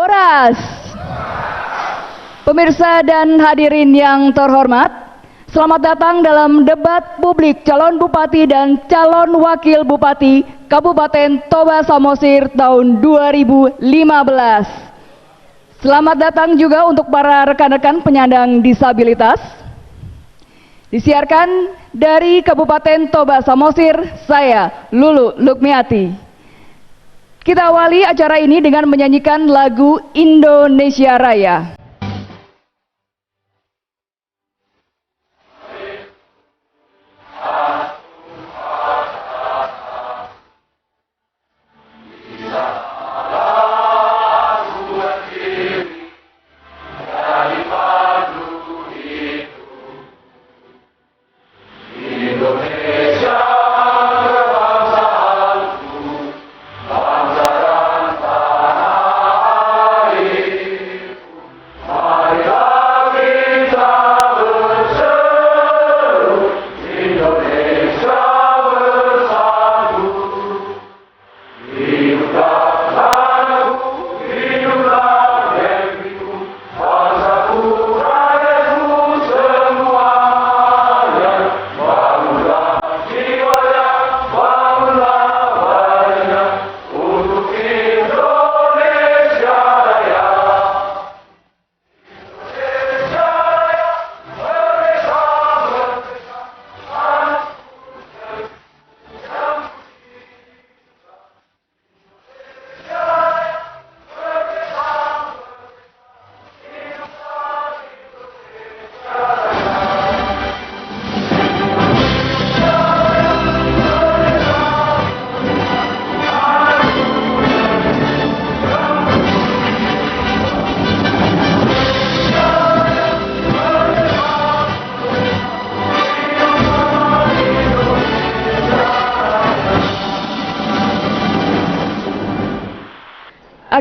Horas. Pemirsa dan hadirin yang terhormat, selamat datang dalam debat publik calon bupati dan calon wakil bupati Kabupaten Toba Samosir tahun 2015. Selamat datang juga untuk para rekan-rekan penyandang disabilitas. Disiarkan dari Kabupaten Toba Samosir, saya Lulu Lukmiati. Kita awali acara ini dengan menyanyikan lagu Indonesia Raya.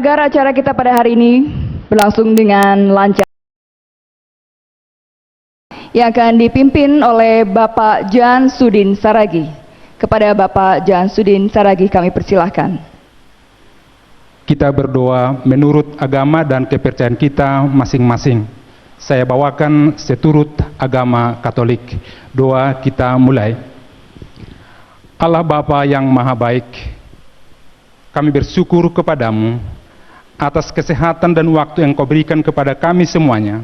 Agar acara kita pada hari ini berlangsung dengan lancar, yang akan dipimpin oleh Bapak Jan Sudin Saragi. Kepada Bapak Jan Sudin Saragi kami persilahkan. Kita berdoa menurut agama dan kepercayaan kita masing-masing. Saya bawakan seturut agama Katolik. Doa kita mulai. Allah Bapa yang Maha Baik, kami bersyukur kepadamu atas kesehatan dan waktu yang Kau berikan kepada kami semuanya.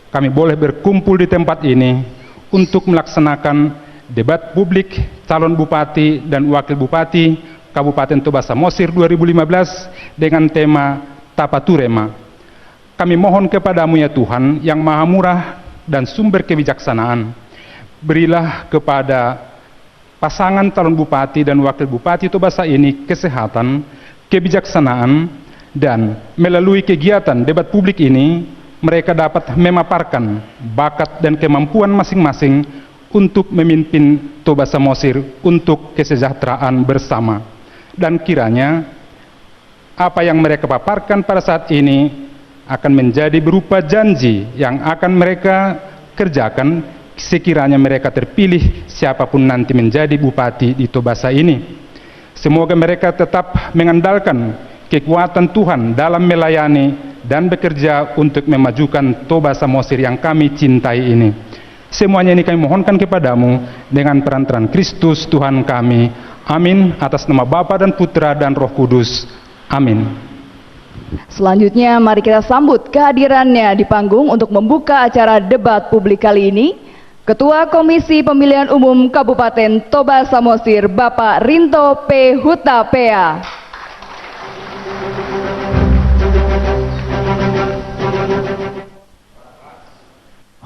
Kami boleh berkumpul di tempat ini untuk melaksanakan debat publik calon bupati dan wakil bupati Kabupaten Toba Samosir 2015 dengan tema Tapaturema. Kami mohon kepadamu ya Tuhan yang Maha Murah dan sumber kebijaksanaan, berilah kepada pasangan calon bupati dan wakil bupati Toba ini kesehatan, kebijaksanaan, dan melalui kegiatan debat publik ini mereka dapat memaparkan bakat dan kemampuan masing-masing untuk memimpin Toba Samosir untuk kesejahteraan bersama. Dan kiranya apa yang mereka paparkan pada saat ini akan menjadi berupa janji yang akan mereka kerjakan sekiranya mereka terpilih siapapun nanti menjadi bupati di Toba ini. Semoga mereka tetap mengandalkan kekuatan Tuhan dalam melayani dan bekerja untuk memajukan Toba Samosir yang kami cintai ini. Semuanya ini kami mohonkan kepadamu dengan perantaraan Kristus Tuhan kami. Amin. Atas nama Bapa dan Putra dan Roh Kudus. Amin. Selanjutnya mari kita sambut kehadirannya di panggung untuk membuka acara debat publik kali ini, Ketua Komisi Pemilihan Umum Kabupaten Toba Samosir, Bapak Rinto P. Hutapea.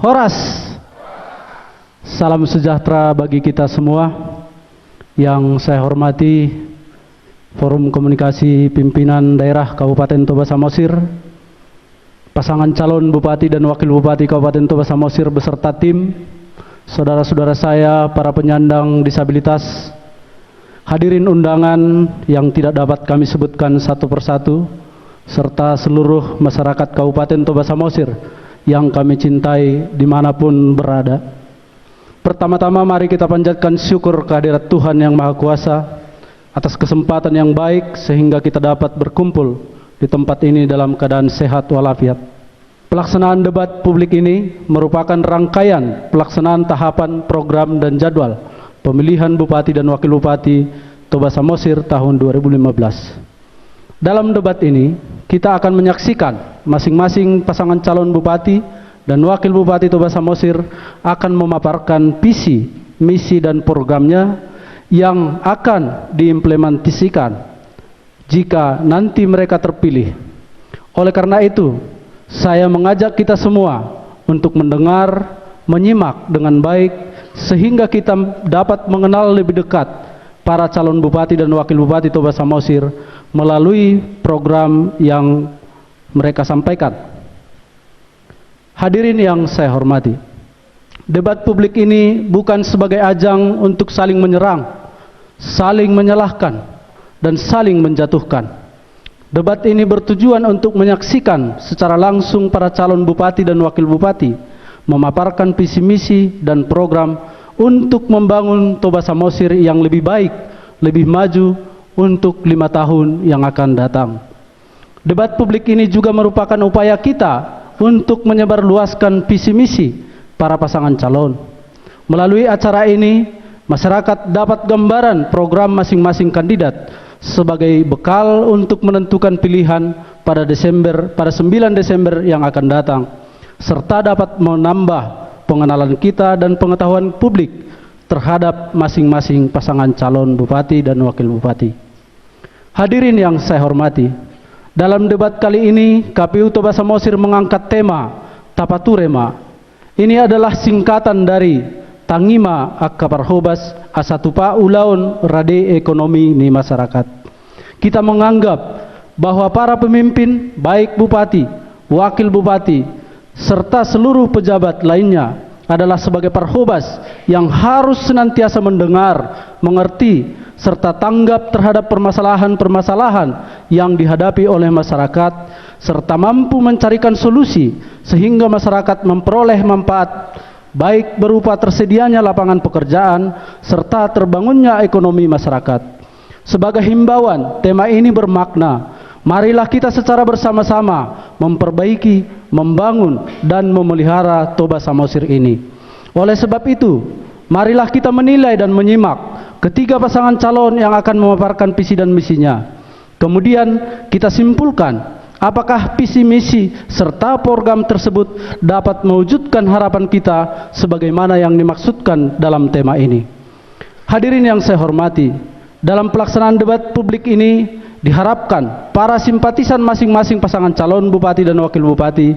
Horas. Salam sejahtera bagi kita semua. Yang saya hormati Forum Komunikasi Pimpinan Daerah Kabupaten Toba Samosir, pasangan calon bupati dan wakil bupati Kabupaten Toba Samosir beserta tim, saudara-saudara saya, para penyandang disabilitas, hadirin undangan yang tidak dapat kami sebutkan satu persatu, serta seluruh masyarakat Kabupaten Toba Samosir yang kami cintai dimanapun berada. Pertama-tama mari kita panjatkan syukur kehadirat Tuhan yang Maha Kuasa atas kesempatan yang baik sehingga kita dapat berkumpul di tempat ini dalam keadaan sehat walafiat. Pelaksanaan debat publik ini merupakan rangkaian pelaksanaan tahapan program dan jadwal pemilihan Bupati dan Wakil Bupati Toba Samosir tahun 2015. Dalam debat ini, kita akan menyaksikan masing-masing pasangan calon Bupati dan Wakil Bupati Toba Samosir akan memaparkan visi, misi dan programnya yang akan diimplementasikan jika nanti mereka terpilih. Oleh karena itu, saya mengajak kita semua untuk mendengar, menyimak dengan baik sehingga kita dapat mengenal lebih dekat para calon Bupati dan Wakil Bupati Toba Samosir melalui program yang mereka sampaikan. Hadirin yang saya hormati, debat publik ini bukan sebagai ajang untuk saling menyerang, saling menyalahkan, dan saling menjatuhkan. Debat ini bertujuan untuk menyaksikan secara langsung para calon Bupati dan Wakil Bupati memaparkan visi misi dan program untuk membangun Toba Samosir yang lebih baik, lebih maju untuk 5 tahun yang akan datang. Debat publik ini juga merupakan upaya kita untuk menyebarluaskan visi misi para pasangan calon. Melalui acara ini, masyarakat dapat gambaran program masing-masing kandidat sebagai bekal untuk menentukan pilihan pada 9 Desember yang akan datang, serta dapat menambah pengenalan kita dan pengetahuan publik terhadap masing-masing pasangan calon Bupati dan Wakil Bupati. Hadirin yang saya hormati, dalam debat kali ini KPU Toba Samosir mengangkat tema Tapaturema. Ini adalah singkatan dari Tangima Akaparhobas Asatupa Ulaun Rade Ekonomi ni Masyarakat. Kita menganggap bahwa para pemimpin, baik Bupati, Wakil Bupati, serta seluruh pejabat lainnya adalah sebagai parhobas yang harus senantiasa mendengar, mengerti, serta tanggap terhadap permasalahan-permasalahan yang dihadapi oleh masyarakat, serta mampu mencarikan solusi sehingga masyarakat memperoleh manfaat baik berupa tersedianya lapangan pekerjaan serta terbangunnya ekonomi masyarakat. Sebagai himbauan, tema ini bermakna, marilah kita secara bersama-sama memperbaiki, membangun, dan memelihara Toba Samosir ini. Oleh sebab itu, marilah kita menilai dan menyimak ketiga pasangan calon yang akan memaparkan visi dan misinya. Kemudian kita simpulkan apakah visi misi serta program tersebut dapat mewujudkan harapan kita sebagaimana yang dimaksudkan dalam tema ini. Hadirin yang saya hormati, dalam pelaksanaan debat publik ini diharapkan para simpatisan masing-masing pasangan calon Bupati dan Wakil Bupati,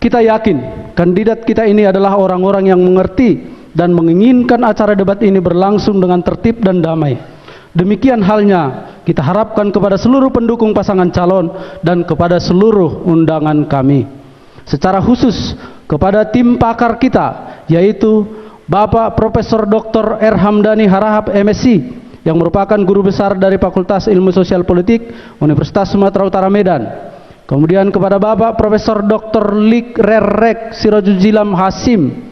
kita yakin kandidat kita ini adalah orang-orang yang mengerti dan menginginkan acara debat ini berlangsung dengan tertib dan damai. Demikian halnya kita harapkan kepada seluruh pendukung pasangan calon dan kepada seluruh undangan kami. Secara khusus kepada tim pakar kita, yaitu Bapak Profesor Dr. R. Hamdani Harahap MSc, yang merupakan guru besar dari Fakultas Ilmu Sosial Politik Universitas Sumatera Utara Medan. Kemudian kepada Bapak Profesor Dr. Lik Rerek Sirojujilam Hasim,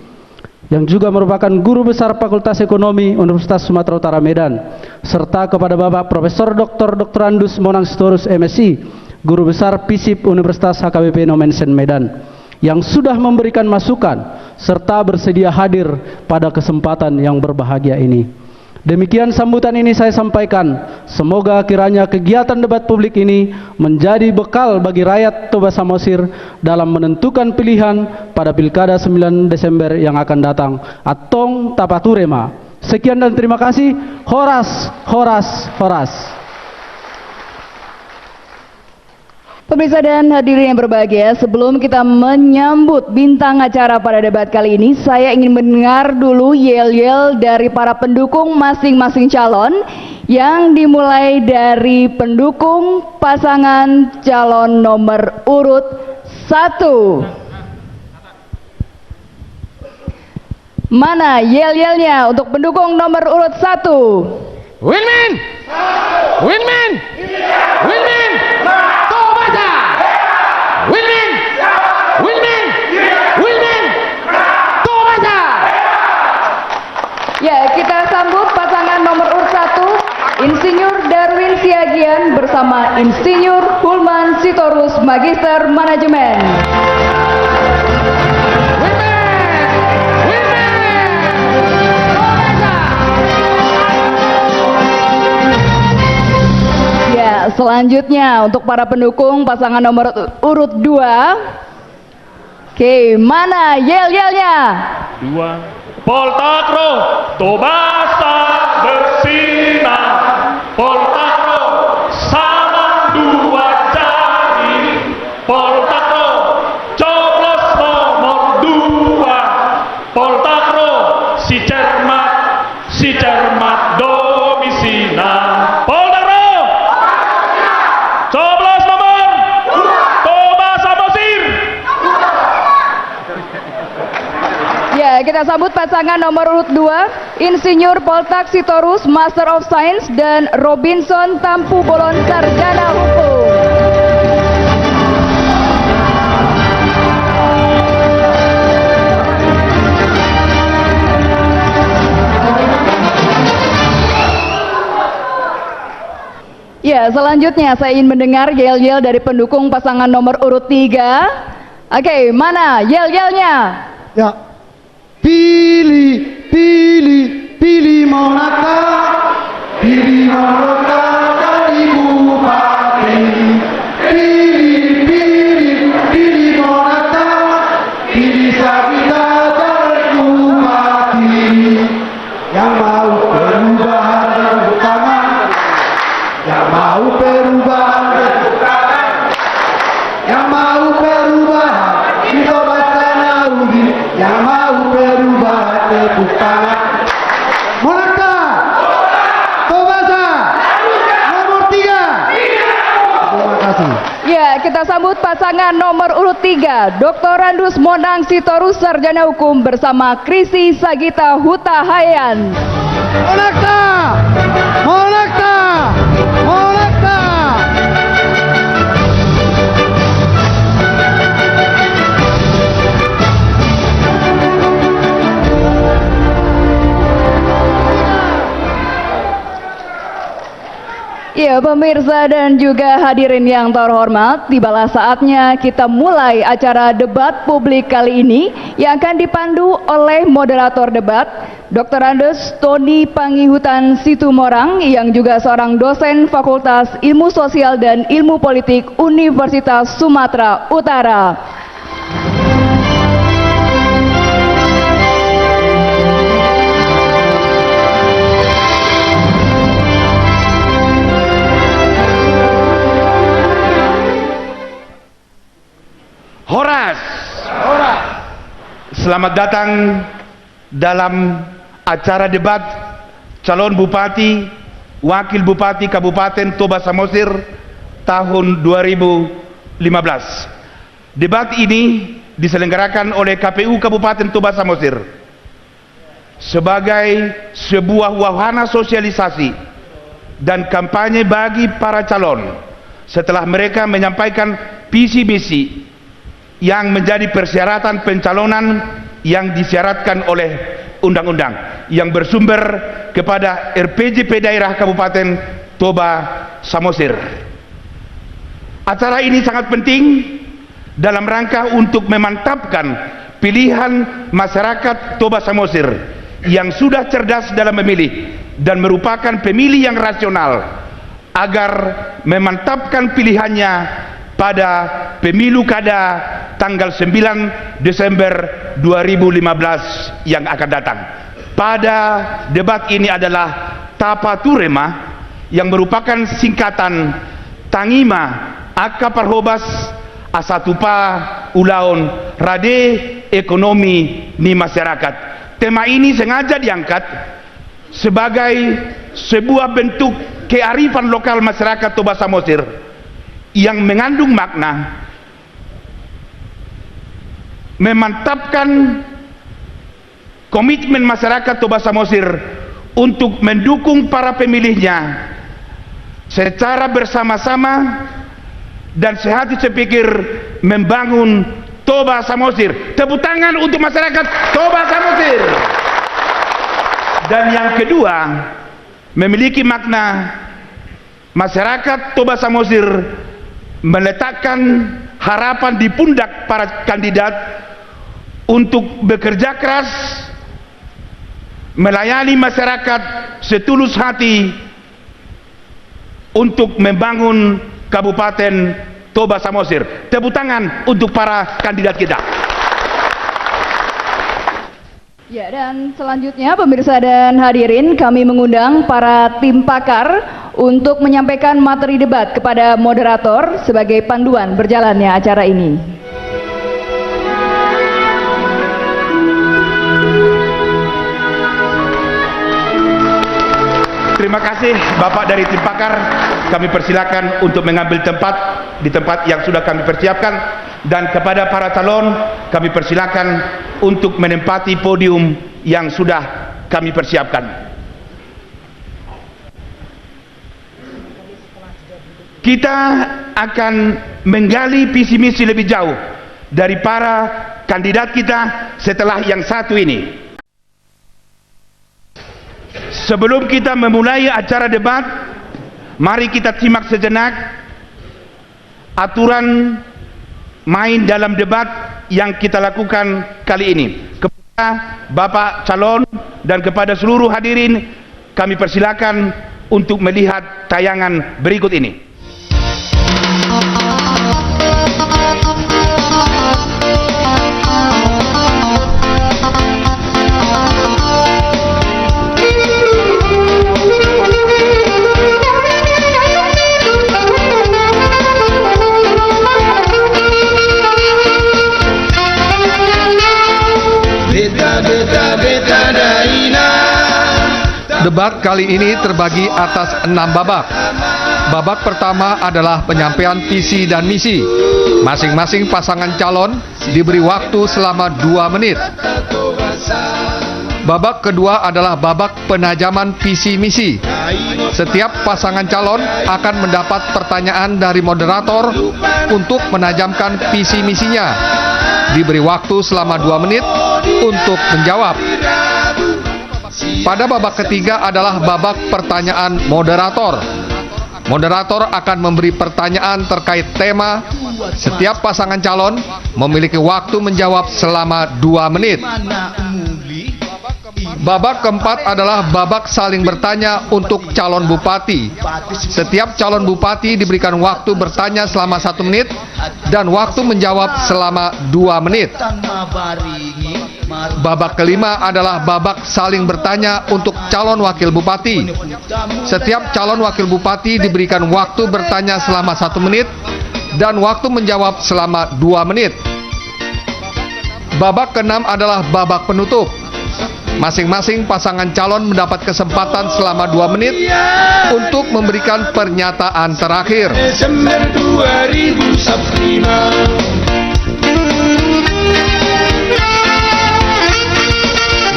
yang juga merupakan guru besar Fakultas Ekonomi Universitas Sumatera Utara Medan, serta kepada Bapak Profesor Dr. Andus Monang Sitorus MSc, guru besar FISIP Universitas HKBP Nomensen Medan, yang sudah memberikan masukan serta bersedia hadir pada kesempatan yang berbahagia ini. Demikian sambutan ini saya sampaikan. Semoga kiranya kegiatan debat publik ini menjadi bekal bagi rakyat Toba Samosir dalam menentukan pilihan pada Pilkada 9 Desember yang akan datang. Atong Tapaturema. Sekian dan terima kasih. Horas, horas, horas. Pemirsa dan hadirin yang berbahagia, sebelum kita menyambut bintang acara pada debat kali ini, saya ingin mendengar dulu yel-yel dari para pendukung masing-masing calon, yang dimulai dari pendukung pasangan calon nomor urut 1. Mana yel-yelnya untuk pendukung nomor urut 1? Winmin! Winmin! Winmin! Tobasa! Winmin! Winmin! Winmin! Tobasa! Ya, kita sambut pasangan nomor urut 1, Insinyur Darwin Siagian bersama bersama Insinyur Hulman Sitorus Magister Manajemen. Ya, selanjutnya untuk para pendukung pasangan nomor urut 2. Oke, mana yel-yelnya? 2 Poltakro Tobasa bersinar, Poltakro sama 2 jari, Poltakro coblos nomor 2, Poltakro si cermat domisina, Poltakro coblos nomor 2 Toba Samosir. Ya, kita sambut pasangan nomor urut 2, Insinyur Poltak Sitorus Master of Science dan Robinson Tampu Bolon Sarjana Hukum. Ya, selanjutnya saya ingin mendengar yel-yel dari pendukung pasangan nomor urut 3. Oke, mana yel-yelnya? Ya, pilih, pilih, pilih Monaka, pilih Monaka dari Bupati. Pilih, pilih, pilih Monaka, pilih Sabita dari Bupati. Yang mau perubahan tepuk tangan, yang mau perubahan tepuk tangan, yang mau perubahan kita bahasa Naudi, yang mau perubahan tepuk tangan. Monaka, Tobasa, nomor 3. Terima kasih. Ya, kita sambut pasangan nomor urut 3, Dr. Randus Monang Sitorus Sarjana Hukum bersama Krisi Sagita Hutahayan. Monaka, Monaka, Monaka. Ya, pemirsa dan juga hadirin yang terhormat, tibalah saatnya kita mulai acara debat publik kali ini yang akan dipandu oleh moderator debat, Dr. Andes Tony Pangihutan Situmorang yang juga seorang dosen Fakultas Ilmu Sosial dan Ilmu Politik Universitas Sumatera Utara. Horas. Selamat datang dalam acara debat calon bupati, wakil bupati Kabupaten Toba Samosir tahun 2015. Debat ini diselenggarakan oleh KPU Kabupaten Toba Samosir sebagai sebuah wahana sosialisasi dan kampanye bagi para calon setelah mereka menyampaikan visi misi yang menjadi persyaratan pencalonan yang disyaratkan oleh undang-undang yang bersumber kepada RPJP Daerah Kabupaten Toba Samosir. Acara ini sangat penting dalam rangka untuk memantapkan pilihan masyarakat Toba Samosir yang sudah cerdas dalam memilih dan merupakan pemilih yang rasional agar memantapkan pilihannya pada pemilu kada tanggal 9 Desember 2015 yang akan datang. Pada debat ini adalah Tapaturema yang merupakan singkatan Tangima Aka Parhobas Asatupa Ulaon Rade Ekonomi ni Masyarakat. Tema ini sengaja diangkat sebagai sebuah bentuk kearifan lokal masyarakat Toba Samosir yang mengandung makna memantapkan komitmen masyarakat Toba Samosir untuk mendukung para pemilihnya secara bersama-sama dan sehati sepikir membangun Toba Samosir. Tepuk tangan untuk masyarakat Toba Samosir. Dan yang kedua, memiliki makna masyarakat Toba Samosir meletakkan harapan di pundak para kandidat untuk bekerja keras, melayani masyarakat setulus hati untuk membangun Kabupaten Toba Samosir. Tepuk tangan untuk para kandidat kita. Ya, dan selanjutnya pemirsa dan hadirin, kami mengundang para tim pakar untuk menyampaikan materi debat kepada moderator sebagai panduan berjalannya acara ini. Terima kasih Bapak dari tim pakar. Kami persilakan untuk mengambil tempat di tempat yang sudah kami persiapkan, dan kepada para calon kami persilakan untuk menempati podium yang sudah kami persiapkan. Kita akan menggali visi misi lebih jauh dari para kandidat kita setelah yang satu ini. Sebelum kita memulai acara debat, mari kita simak sejenak aturan main dalam debat yang kita lakukan kali ini. Kepada Bapak calon dan kepada seluruh hadirin, kami persilakan untuk melihat tayangan berikut ini. Debat kali ini terbagi atas 6 babak. Babak pertama adalah penyampaian visi dan misi. Masing-masing pasangan calon diberi waktu selama 2 menit. Babak kedua adalah babak penajaman visi misi. Setiap pasangan calon akan mendapat pertanyaan dari moderator untuk menajamkan visi misinya. Diberi waktu selama 2 menit untuk menjawab. Pada babak ketiga adalah babak pertanyaan moderator. Moderator akan memberi pertanyaan terkait tema. Setiap pasangan calon memiliki waktu menjawab selama 2 menit. Babak keempat adalah babak saling bertanya untuk calon bupati. Setiap calon bupati diberikan waktu bertanya selama 1 menit dan waktu menjawab selama 2 menit. Babak kelima adalah babak saling bertanya untuk calon wakil bupati. Setiap calon wakil bupati diberikan waktu bertanya selama 1 menit dan waktu menjawab selama 2 menit. Babak keenam adalah babak penutup. Masing-masing pasangan calon mendapat kesempatan selama 2 menit untuk memberikan pernyataan terakhir. Desember 2005.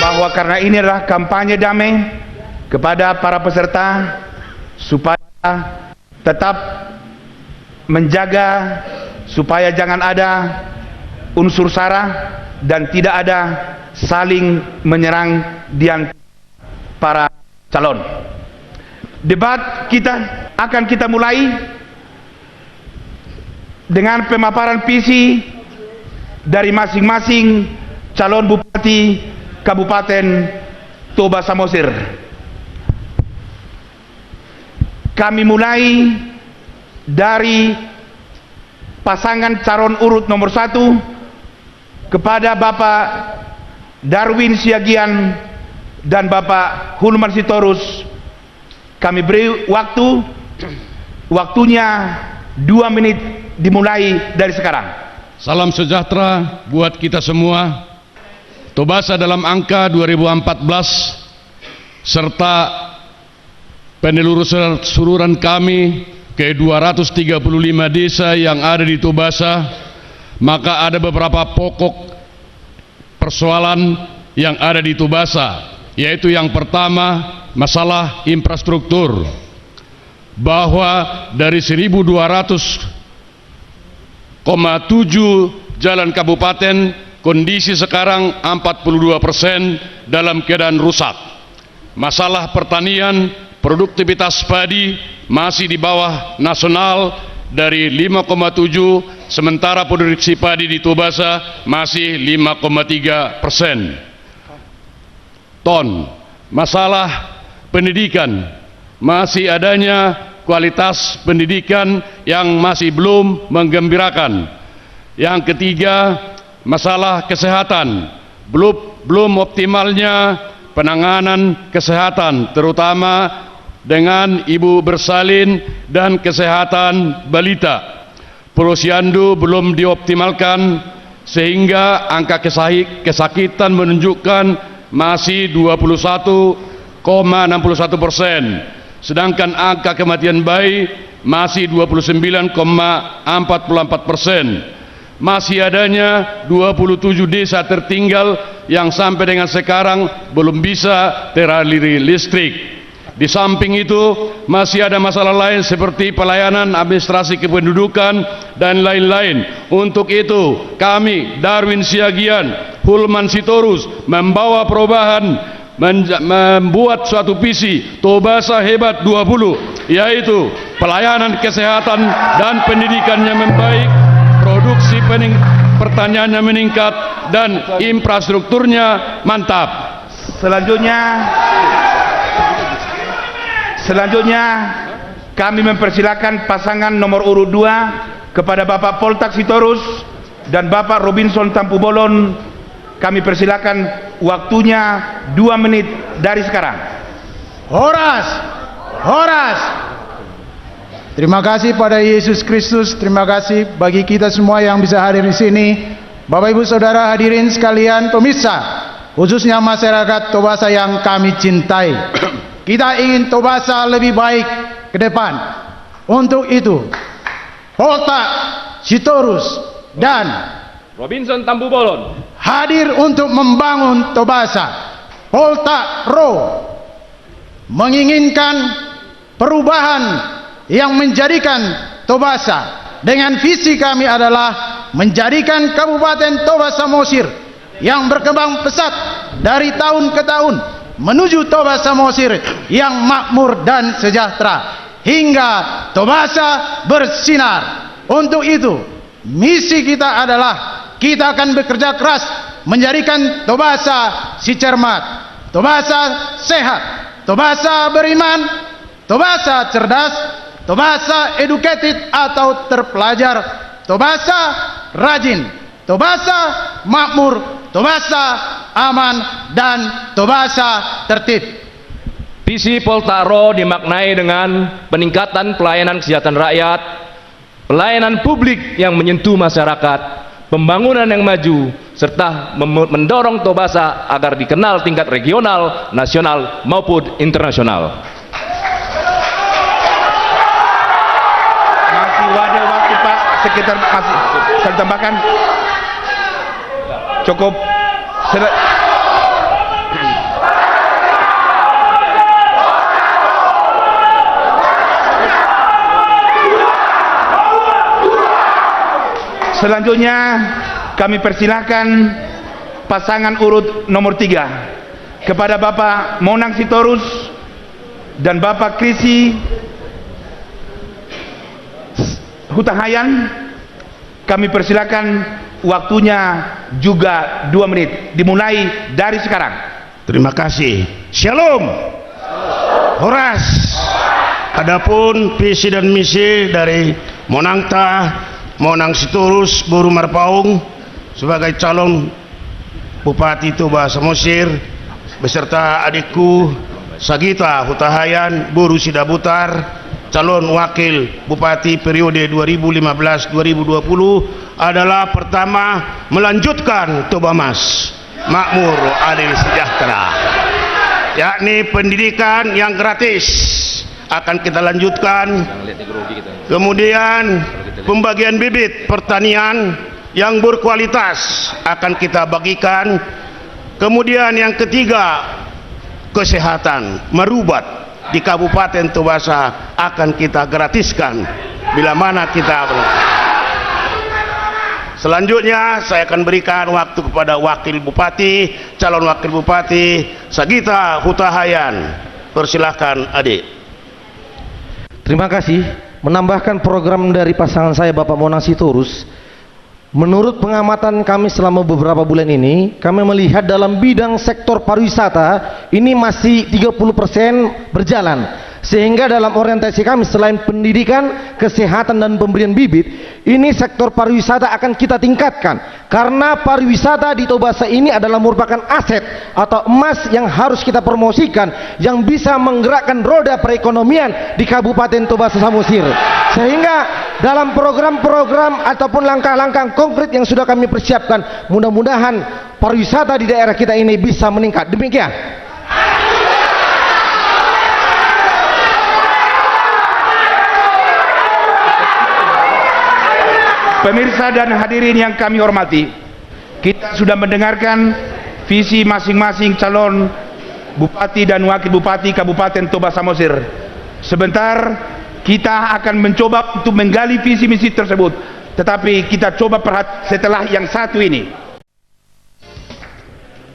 Bahwa karena ini adalah kampanye damai, kepada para peserta supaya tetap menjaga supaya jangan ada unsur sara dan tidak ada saling menyerang di antara para calon. Debat akan kita mulai dengan pemaparan visi dari masing-masing calon bupati Kabupaten Toba Samosir. Kami mulai dari pasangan calon urut nomor 1 kepada Bapak Darwin Siagian dan Bapak Hulman Sitorus. Kami beri waktunya 2 menit dimulai dari sekarang. Salam sejahtera buat kita semua. Tobasa dalam angka 2014 serta penelusuran kami ke 235 desa yang ada di Tobasa, maka ada beberapa pokok persoalan yang ada di Tobasa, yaitu yang pertama masalah infrastruktur, bahwa dari 1.200,7 jalan kabupaten, kondisi sekarang 42% dalam keadaan rusak. Masalah pertanian produktivitas padi masih di bawah nasional dari 5,7, sementara produksi padi di Tobasa masih 5,3% ton. Masalah pendidikan, masih adanya kualitas pendidikan yang masih belum menggembirakan. Yang ketiga, masalah kesehatan, belum optimalnya penanganan kesehatan, terutama dengan ibu bersalin dan kesehatan balita. Posyandu belum dioptimalkan sehingga angka kesakitan menunjukkan masih 21,61%, sedangkan angka kematian bayi masih 29,44%. Masih adanya 27 desa tertinggal yang sampai dengan sekarang belum bisa teraliri listrik. Di samping itu masih ada masalah lain seperti pelayanan administrasi kependudukan dan lain-lain. Untuk itu kami Darwin Siagian, Hulman Sitorus membawa perubahan, membuat suatu visi Tobasa Hebat 20, yaitu pelayanan kesehatan dan pendidikannya membaik, produksi pertaniannya meningkat, dan infrastrukturnya mantap. Selanjutnya kami mempersilakan pasangan nomor urut 2 kepada Bapak Poltak Sitorus dan Bapak Robinson Tampubolon. Kami persilakan, waktunya 2 menit dari sekarang. Horas. Terima kasih pada Yesus Kristus. Terima kasih bagi kita semua yang bisa hadir di sini. Bapak Ibu Saudara hadirin sekalian pemirsa, khususnya masyarakat Tobasa yang kami cintai. Kita ingin Tobasa lebih baik ke depan. Untuk itu, Poltak Sitorus dan Robinson Tampubolon hadir untuk membangun Tobasa. Poltak Pro menginginkan perubahan yang menjadikan Tobasa, dengan visi kami adalah menjadikan Kabupaten Toba Samosir yang berkembang pesat dari tahun ke tahun menuju Toba Samosir yang makmur dan sejahtera hingga Tobasa bersinar. Untuk itu misi kita adalah kita akan bekerja keras menjadikan Tobasa si cermat, Tobasa sehat, Tobasa beriman, Tobasa cerdas, Tobasa educated atau terpelajar, Tobasa rajin, Tobasa makmur, Tobasa aman, dan Tobasa tertib. Visi Poltaro dimaknai dengan peningkatan pelayanan kesejahteraan rakyat, pelayanan publik yang menyentuh masyarakat, pembangunan yang maju, serta mendorong Tobasa agar dikenal tingkat regional, nasional maupun internasional. Masih ada waktu Pak, sekitar masih saya tambahkan. Cukup. Selanjutnya kami persilahkan pasangan urut nomor 3 kepada Bapak Monang Sitorus dan Bapak Krisi Hutahayan. Kami persilakan, waktunya juga 2 menit dimulai dari sekarang. Terima kasih. Shalom. Horas. Adapun visi dan misi dari Monang Sitorus Boru Marpaung sebagai calon Bupati Toba Samosir beserta adikku Sagita Hutahayan Boru Sidabutar calon wakil Bupati periode 2015-2020 adalah pertama melanjutkan Toba Mas makmur adil sejahtera, yakni pendidikan yang gratis akan kita lanjutkan. Kemudian pembagian bibit pertanian yang berkualitas akan kita bagikan. Kemudian yang ketiga, kesehatan merubat di Kabupaten Tobasa akan kita gratiskan bila mana kita. Selanjutnya saya akan berikan waktu kepada wakil bupati, calon wakil bupati Sagita Hutahayan Persilahkan adik. Terima kasih. Menambahkan program dari pasangan saya Bapak Monang Sitorus, menurut pengamatan kami selama beberapa bulan ini, kami melihat dalam bidang sektor pariwisata ini masih 30% berjalan. Sehingga dalam orientasi kami selain pendidikan, kesehatan dan pemberian bibit, ini sektor pariwisata akan kita tingkatkan. Karena pariwisata di Tobasa ini adalah merupakan aset atau emas yang harus kita promosikan, yang bisa menggerakkan roda perekonomian di Kabupaten Tobasa Samosir. Sehingga dalam program-program ataupun langkah-langkah konkret yang sudah kami persiapkan, mudah-mudahan pariwisata di daerah kita ini bisa meningkat. Demikian. Pemirsa dan hadirin yang kami hormati, kita sudah mendengarkan visi masing-masing calon bupati dan wakil bupati Kabupaten Toba Samosir. Sebentar kita akan mencoba untuk menggali visi misi tersebut, tetapi kita coba setelah yang satu ini.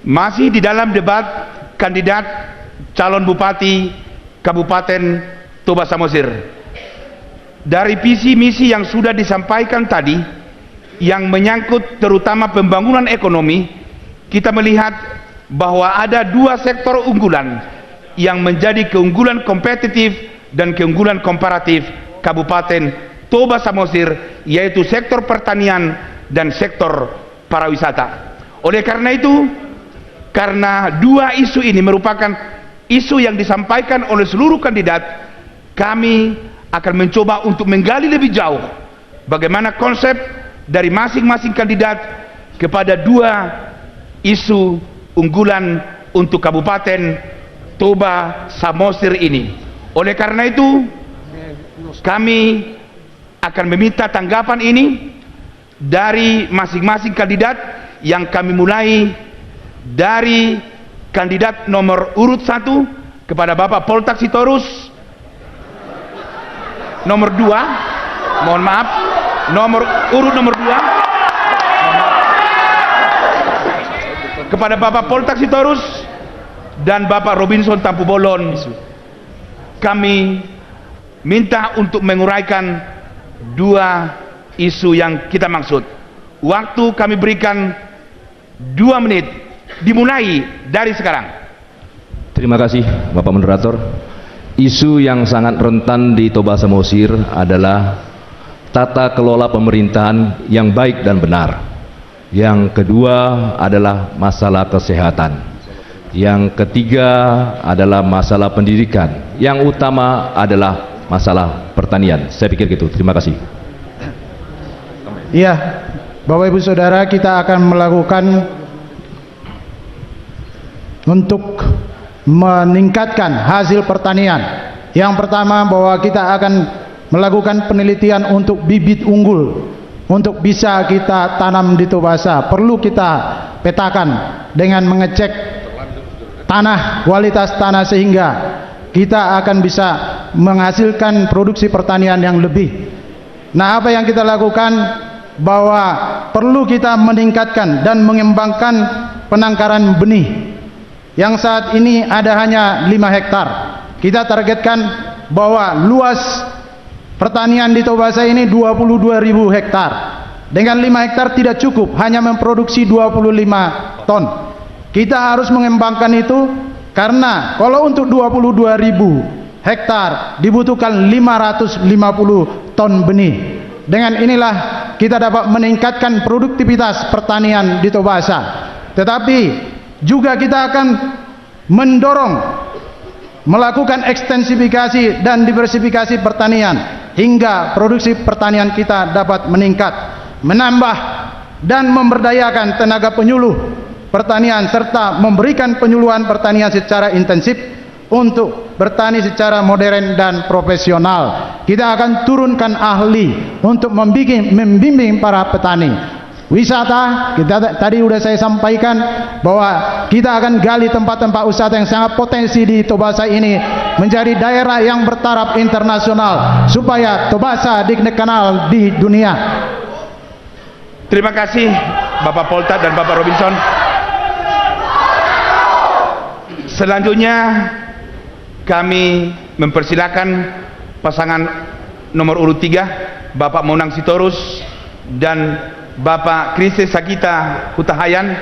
Masih di dalam debat kandidat calon bupati Kabupaten Toba Samosir. Dari visi misi yang sudah disampaikan tadi, yang menyangkut terutama pembangunan ekonomi, kita melihat bahwa ada dua sektor unggulan yang menjadi keunggulan kompetitif dan keunggulan komparatif Kabupaten Toba Samosir, yaitu sektor pertanian dan sektor pariwisata. Oleh karena itu, karena dua isu ini merupakan isu yang disampaikan oleh seluruh kandidat, kami akan mencoba untuk menggali lebih jauh bagaimana konsep dari masing-masing kandidat kepada dua isu unggulan untuk Kabupaten Toba Samosir ini. Oleh karena itu, kami akan meminta tanggapan ini dari masing-masing kandidat, yang kami mulai dari kandidat nomor urut 1 kepada Bapak Poltak Sitorus, nomor 2, mohon maaf, urut nomor 2 kepada Bapak Poltak Sitorus dan Bapak Robinson Tampubolon. Kami minta untuk menguraikan dua isu yang kita maksud. Waktu kami berikan 2 menit, dimulai dari sekarang. Terima kasih Bapak Moderator. Isu yang sangat rentan di Toba Samosir adalah tata kelola pemerintahan yang baik dan benar. Yang kedua adalah masalah kesehatan. Yang ketiga adalah masalah pendidikan. Yang utama adalah masalah pertanian. Saya pikir gitu. Terima kasih. Iya, Bapak Ibu Saudara, kita akan melakukan untuk meningkatkan hasil pertanian. Yang pertama, bahwa kita akan melakukan penelitian untuk bibit unggul untuk bisa kita tanam di Tobasa. Perlu kita petakan dengan mengecek tanah, kualitas tanah, sehingga kita akan bisa menghasilkan produksi pertanian yang lebih. Nah, apa yang kita lakukan, bahwa perlu kita meningkatkan dan mengembangkan penangkaran benih yang saat ini ada hanya 5 hektar. Kita targetkan bahwa luas pertanian di Tobasa ini 22.000 hektar. Dengan 5 hektar tidak cukup, hanya memproduksi 25 ton. Kita harus mengembangkan itu, karena kalau untuk 22.000 hektar dibutuhkan 550 ton benih. Dengan inilah kita dapat meningkatkan produktivitas pertanian di Tobasa. Tetapi juga kita akan mendorong melakukan ekstensifikasi dan diversifikasi pertanian hingga produksi pertanian kita dapat meningkat, menambah dan memberdayakan tenaga penyuluh pertanian, serta memberikan penyuluhan pertanian secara intensif untuk bertani secara modern dan profesional. Kita akan turunkan ahli untuk membimbing para petani. Wisata, kita tadi sudah saya sampaikan bahwa kita akan gali tempat-tempat wisata yang sangat potensi di Tobasa ini menjadi daerah yang bertaraf internasional, supaya Tobasa dikenal di dunia. Terima kasih Bapak Polta dan Bapak Robinson. Selanjutnya kami mempersilakan pasangan nomor urut 3 Bapak Monang Sitorus dan Bapak Krisis Sagita Hutahayan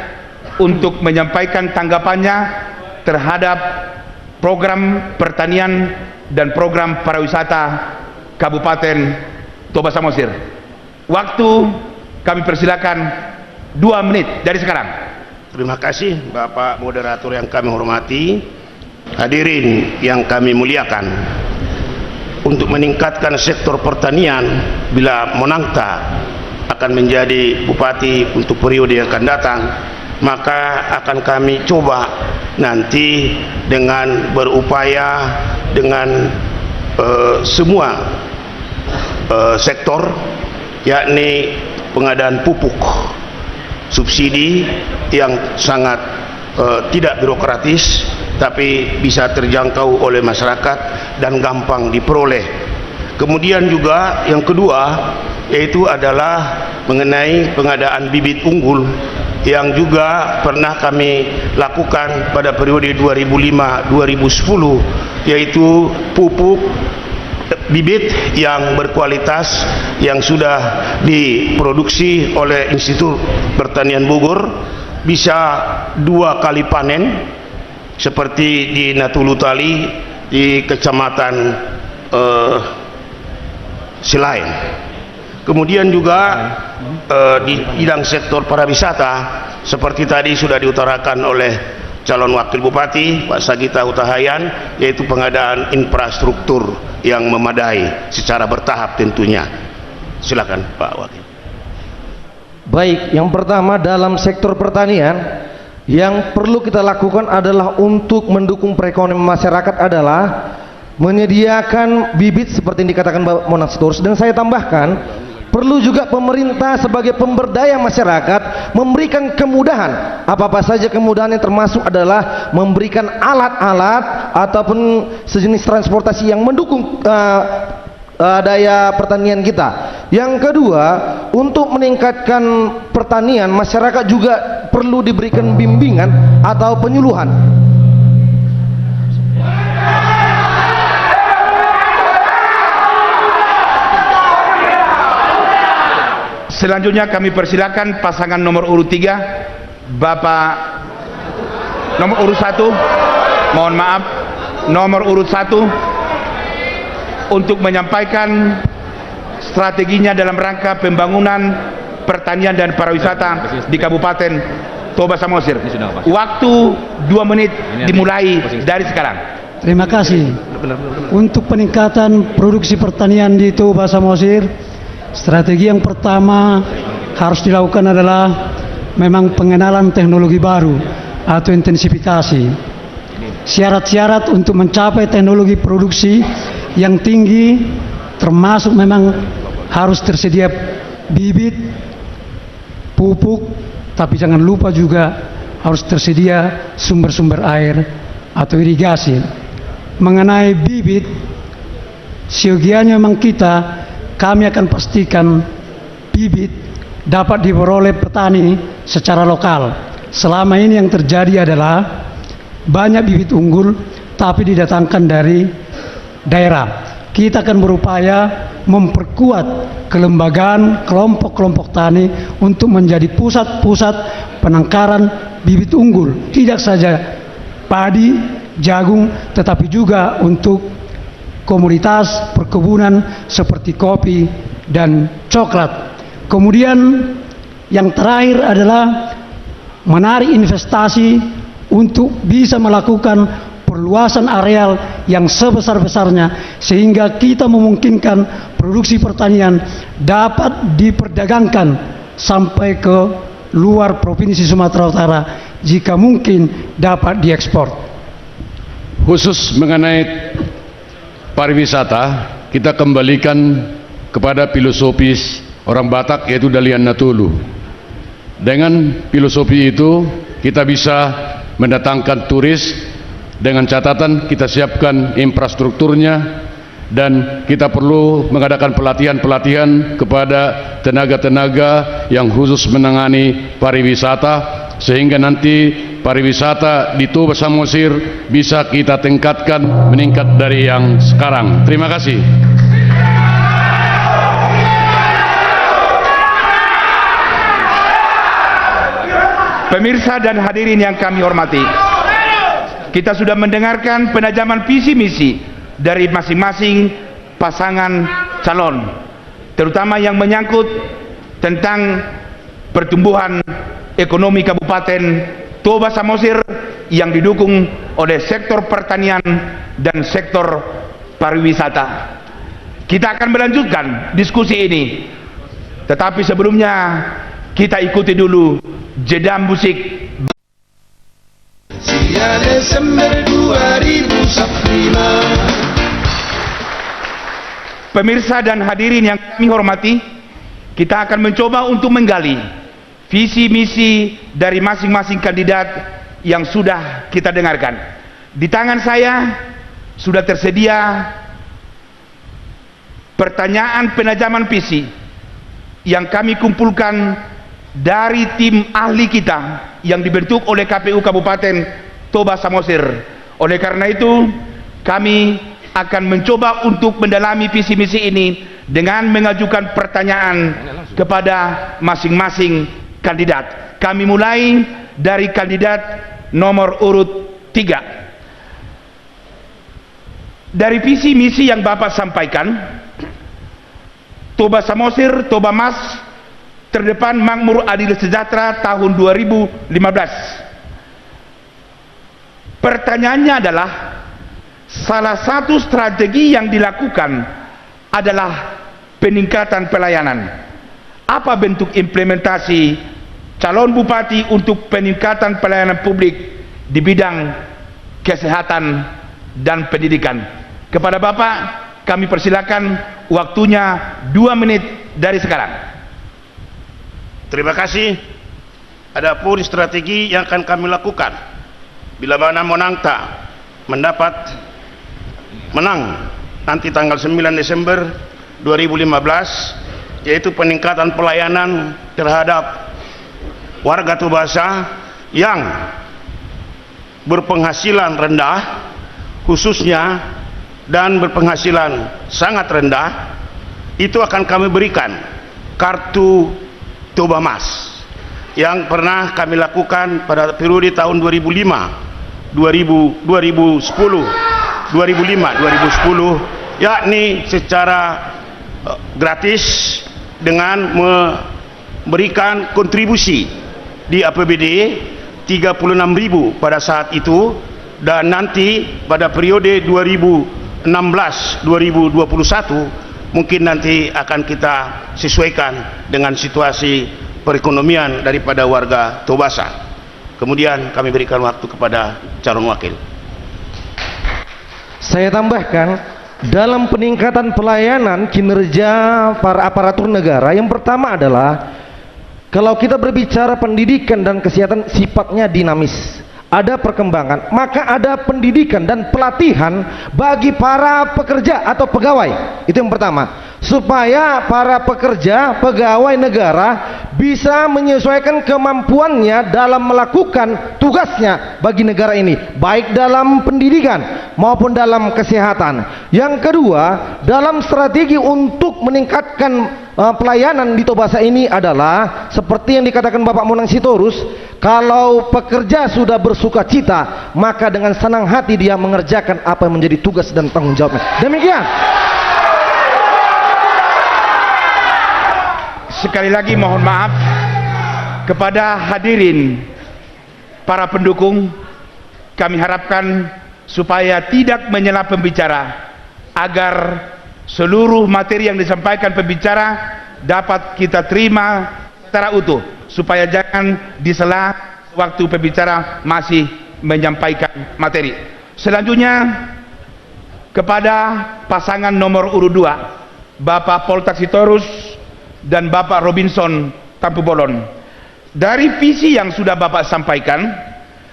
untuk menyampaikan tanggapannya terhadap program pertanian dan program pariwisata Kabupaten Toba Samosir. Waktu kami persilakan 2 menit dari sekarang. Terima kasih Bapak Moderator yang kami hormati, hadirin yang kami muliakan. Untuk meningkatkan sektor pertanian, bila Monangta akan menjadi bupati untuk periode yang akan datang, maka akan kami coba nanti dengan berupaya dengan semua sektor, yakni pengadaan pupuk subsidi yang sangat tidak birokratis tapi bisa terjangkau oleh masyarakat dan gampang diperoleh. Kemudian juga yang kedua yaitu adalah mengenai pengadaan bibit unggul yang juga pernah kami lakukan pada periode 2005-2010, yaitu pupuk bibit yang berkualitas yang sudah diproduksi oleh Institut Pertanian Bogor, bisa 2 kali panen seperti di Natulutali di Kecamatan Selain. Kemudian juga di bidang sektor pariwisata seperti tadi sudah diutarakan oleh calon wakil bupati Pak Sagita Hutahayan, yaitu pengadaan infrastruktur yang memadai secara bertahap tentunya. Silakan Pak Wakil. Baik, yang pertama dalam sektor pertanian yang perlu kita lakukan adalah untuk mendukung perekonomian masyarakat adalah menyediakan bibit seperti yang dikatakan Bapak Monang Sitorus, dan saya tambahkan perlu juga pemerintah sebagai pemberdaya masyarakat memberikan kemudahan, apa-apa saja kemudahan yang termasuk adalah memberikan alat-alat ataupun sejenis transportasi yang mendukung daya pertanian kita. Yang kedua, untuk meningkatkan pertanian, masyarakat juga perlu diberikan bimbingan atau penyuluhan. Selanjutnya kami persilakan pasangan nomor urut 3 Bapak nomor urut 1, mohon maaf, nomor urut 1 untuk menyampaikan strateginya dalam rangka pembangunan pertanian dan pariwisata di Kabupaten Toba Samosir. Waktu 2 menit dimulai dari sekarang. Terima kasih. Untuk peningkatan produksi pertanian di Toba Samosir, strategi yang pertama harus dilakukan adalah memang pengenalan teknologi baru atau intensifikasi. Syarat-syarat untuk mencapai teknologi produksi yang tinggi termasuk memang harus tersedia bibit, pupuk, tapi jangan lupa juga harus tersedia sumber-sumber air atau irigasi. Mengenai bibit, siogianya memang kami akan pastikan bibit dapat diperoleh petani secara lokal. Selama ini yang terjadi adalah banyak bibit unggul tapi didatangkan dari daerah. Kita akan berupaya memperkuat kelembagaan kelompok-kelompok tani untuk menjadi pusat-pusat penangkaran bibit unggul, tidak saja padi, jagung, tetapi juga untuk komoditas perkebunan seperti kopi dan coklat. Kemudian yang terakhir adalah menarik investasi untuk bisa melakukan perluasan areal yang sebesar-besarnya sehingga kita memungkinkan produksi pertanian dapat diperdagangkan sampai ke luar Provinsi Sumatera Utara jika mungkin dapat diekspor. Khusus mengenai pariwisata, kita kembalikan kepada filosofis orang Batak, yaitu Dalian Natulu. Dengan filosofi itu kita bisa mendatangkan turis, dengan catatan kita siapkan infrastrukturnya dan kita perlu mengadakan pelatihan-pelatihan kepada tenaga-tenaga yang khusus menangani pariwisata sehingga nanti pariwisata di Toba Samosir bisa kita tingkatkan meningkat dari yang sekarang. Terima kasih. Pemirsa dan hadirin yang kami hormati, kita sudah mendengarkan penajaman visi misi dari masing-masing pasangan calon, terutama yang menyangkut tentang pertumbuhan ekonomi Kabupaten Toba Samosir yang didukung oleh sektor pertanian dan sektor pariwisata. Kita akan melanjutkan diskusi ini, tetapi sebelumnya kita ikuti dulu jeda musik. Desember 2005. Pemirsa dan hadirin yang kami hormati, kita akan mencoba untuk menggali visi misi dari masing-masing kandidat yang sudah kita dengarkan. Di tangan saya sudah tersedia pertanyaan penajaman visi yang kami kumpulkan dari tim ahli kita yang dibentuk oleh KPU Kabupaten Toba Samosir. Oleh karena itu, kami akan mencoba untuk mendalami visi misi ini dengan mengajukan pertanyaan kepada masing-masing kandidat. Kami mulai dari kandidat nomor urut 3. Dari visi misi yang Bapak sampaikan, Toba Samosir, Toba Mas, terdepan, makmur, adil, sejahtera tahun 2015. Pertanyaannya adalah, salah satu strategi yang dilakukan adalah peningkatan pelayanan. Apa bentuk implementasi calon bupati untuk peningkatan pelayanan publik di bidang kesehatan dan pendidikan? Kepada Bapak kami persilakan, waktunya 2 menit dari sekarang. Terima kasih. Adapun strategi yang akan kami lakukan bila mana Monangta menang nanti tanggal 9 Desember 2015, yaitu peningkatan pelayanan terhadap warga Tobasa yang berpenghasilan rendah khususnya dan berpenghasilan sangat rendah, itu akan kami berikan kartu Toba Mas yang pernah kami lakukan pada periode tahun 2005, 2010, yakni secara gratis dengan memberikan kontribusi di APBD 36.000 pada saat itu, dan nanti pada periode 2016-2021 mungkin nanti akan kita sesuaikan dengan situasi perekonomian daripada warga Tobasa. Kemudian kami berikan waktu kepada calon wakil. Saya tambahkan, dalam peningkatan pelayanan kinerja para aparatur negara, yang pertama adalah kalau kita berbicara pendidikan dan kesehatan sifatnya dinamis, ada perkembangan, maka ada pendidikan dan pelatihan bagi para pekerja atau pegawai. Itu yang pertama, supaya para pekerja, pegawai negara bisa menyesuaikan kemampuannya dalam melakukan tugasnya bagi negara ini, baik dalam pendidikan maupun dalam kesehatan. Yang kedua, dalam strategi untuk meningkatkan pelayanan di Tobasa ini adalah seperti yang dikatakan Bapak Monang Sitorus, kalau pekerja sudah bersuka cita, maka dengan senang hati dia mengerjakan apa yang menjadi tugas dan tanggung jawabnya. Demikian. Sekali lagi mohon maaf kepada hadirin para pendukung, kami harapkan supaya tidak menyela pembicara, agar seluruh materi yang disampaikan pembicara dapat kita terima secara utuh, supaya jangan disela waktu pembicara masih menyampaikan materi. Selanjutnya kepada pasangan nomor urut 2, Bapak Poltak Sitorus dan Bapak Robinson Tampubolon. Dari visi yang sudah Bapak sampaikan,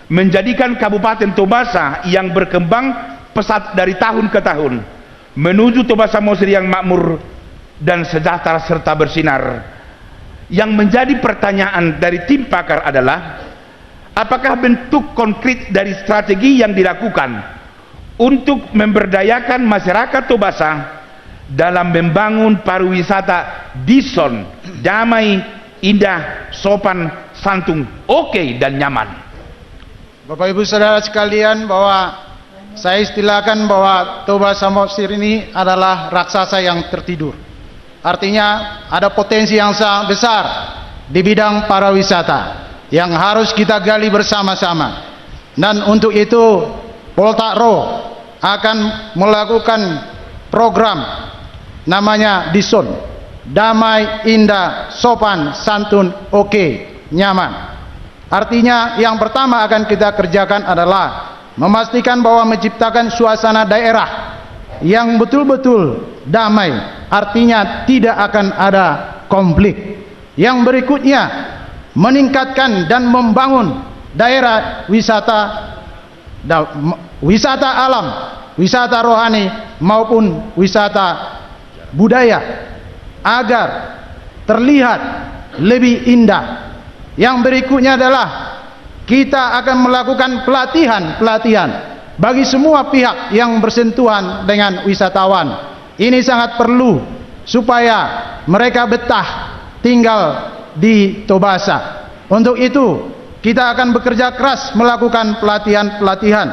menjadikan Kabupaten Tobasa yang berkembang pesat dari tahun ke tahun menuju Toba Samosir yang makmur dan sejahtera serta bersinar. Yang menjadi pertanyaan dari tim pakar adalah, Apakah bentuk konkret dari strategi yang dilakukan untuk memberdayakan masyarakat Tobasa dalam membangun pariwisata dison, damai, indah, sopan, santun, oke, dan nyaman? Bapak Ibu Saudara sekalian, bahwa saya istilahkan bahwa Toba Samosir ini adalah raksasa yang tertidur. Artinya ada potensi yang sangat besar di bidang pariwisata yang harus kita gali bersama-sama. Dan untuk itu Poltakro akan melakukan program namanya Dison, damai, indah, sopan, santun, oke, nyaman. Artinya yang pertama akan kita kerjakan adalah memastikan bahwa menciptakan suasana daerah yang betul-betul damai, artinya tidak akan ada konflik. Yang berikutnya, meningkatkan dan membangun daerah wisata alam, wisata rohani maupun wisata budaya agar terlihat lebih indah. Yang berikutnya adalah kita akan melakukan pelatihan bagi semua pihak yang bersentuhan dengan wisatawan. Ini sangat perlu supaya mereka betah tinggal di Tobasa. Untuk itu kita akan bekerja keras melakukan pelatihan.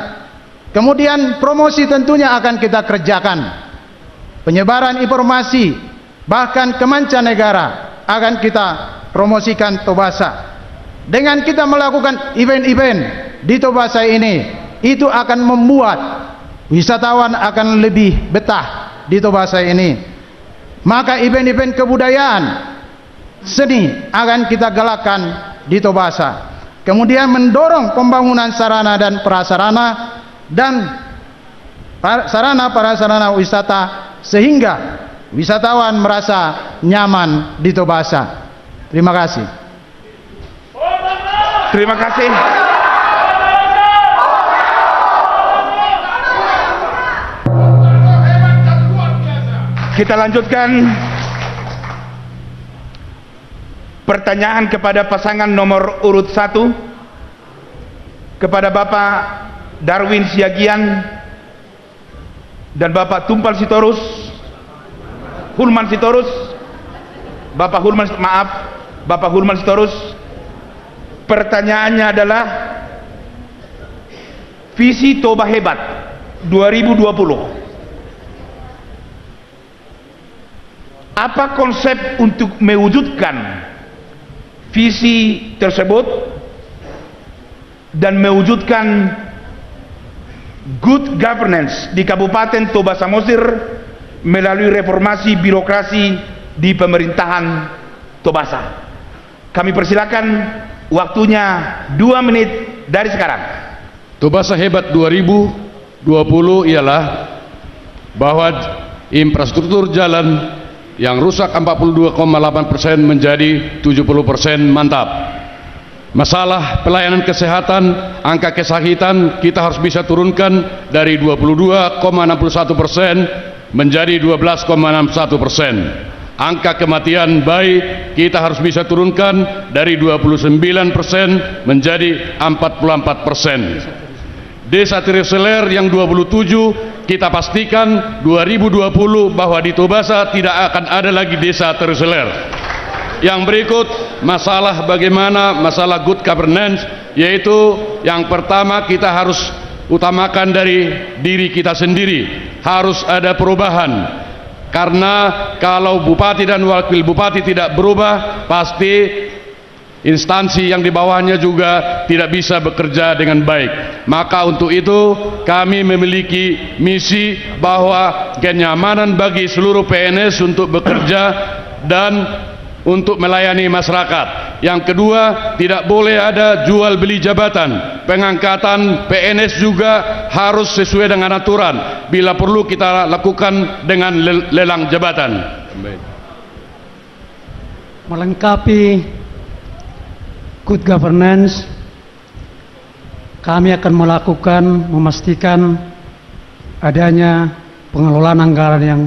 Kemudian promosi tentunya akan kita kerjakan. Penyebaran informasi bahkan ke mancanegara akan kita promosikan Tobasa. Dengan kita melakukan event-event di Tobasa ini, itu akan membuat wisatawan akan lebih betah di Tobasa ini. Maka event-event kebudayaan, seni akan kita galakkan di Tobasa. Kemudian mendorong pembangunan sarana dan prasarana dan sarana prasarana wisata sehingga wisatawan merasa nyaman di Tobasa. Terima kasih. Terima kasih. Kita lanjutkan pertanyaan kepada pasangan nomor urut 1, kepada Bapak Darwin Siagian dan Bapak Tumpal Sitorus, Hulman Sitorus. Bapak Hulman Sitorus. Pertanyaannya adalah visi Toba Hebat 2020. Apa konsep untuk mewujudkan visi tersebut dan mewujudkan good governance di Kabupaten Toba Samosir melalui reformasi birokrasi di pemerintahan Tobasa? Kami persilakan, waktunya 2 menit dari sekarang. Tobasa Hebat 2020 ialah bahwa infrastruktur jalan yang rusak 42,8% menjadi 70% mantap. Masalah pelayanan kesehatan, angka kesakitan kita harus bisa turunkan dari 22,61% menjadi 12,61%. Angka kematian bayi kita harus bisa turunkan dari 29% menjadi 44%. Desa terisolir yang 27 kita pastikan 2020 bahwa di Tobasa tidak akan ada lagi desa terisolir. Yang berikut masalah bagaimana masalah good governance, yaitu yang pertama kita harus utamakan dari diri kita sendiri, harus ada perubahan. Karena kalau bupati dan wakil bupati tidak berubah, pasti instansi yang di bawahnya juga tidak bisa bekerja dengan baik. Maka untuk itu kami memiliki misi bahwa kenyamanan bagi seluruh PNS untuk bekerja dan untuk melayani masyarakat. Yang kedua, tidak boleh ada jual beli jabatan. Pengangkatan PNS juga harus sesuai dengan aturan. Bila perlu kita lakukan dengan lelang jabatan. Melengkapi good governance, kami akan memastikan adanya pengelolaan anggaran yang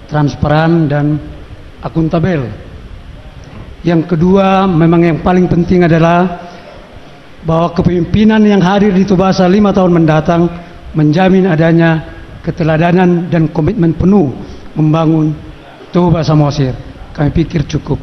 transparan dan akuntabel. Yang kedua, memang yang paling penting adalah bahwa kepemimpinan yang hadir di Tobasa 5 tahun mendatang menjamin adanya keteladanan dan komitmen penuh membangun Toba Samosir. Kami pikir cukup.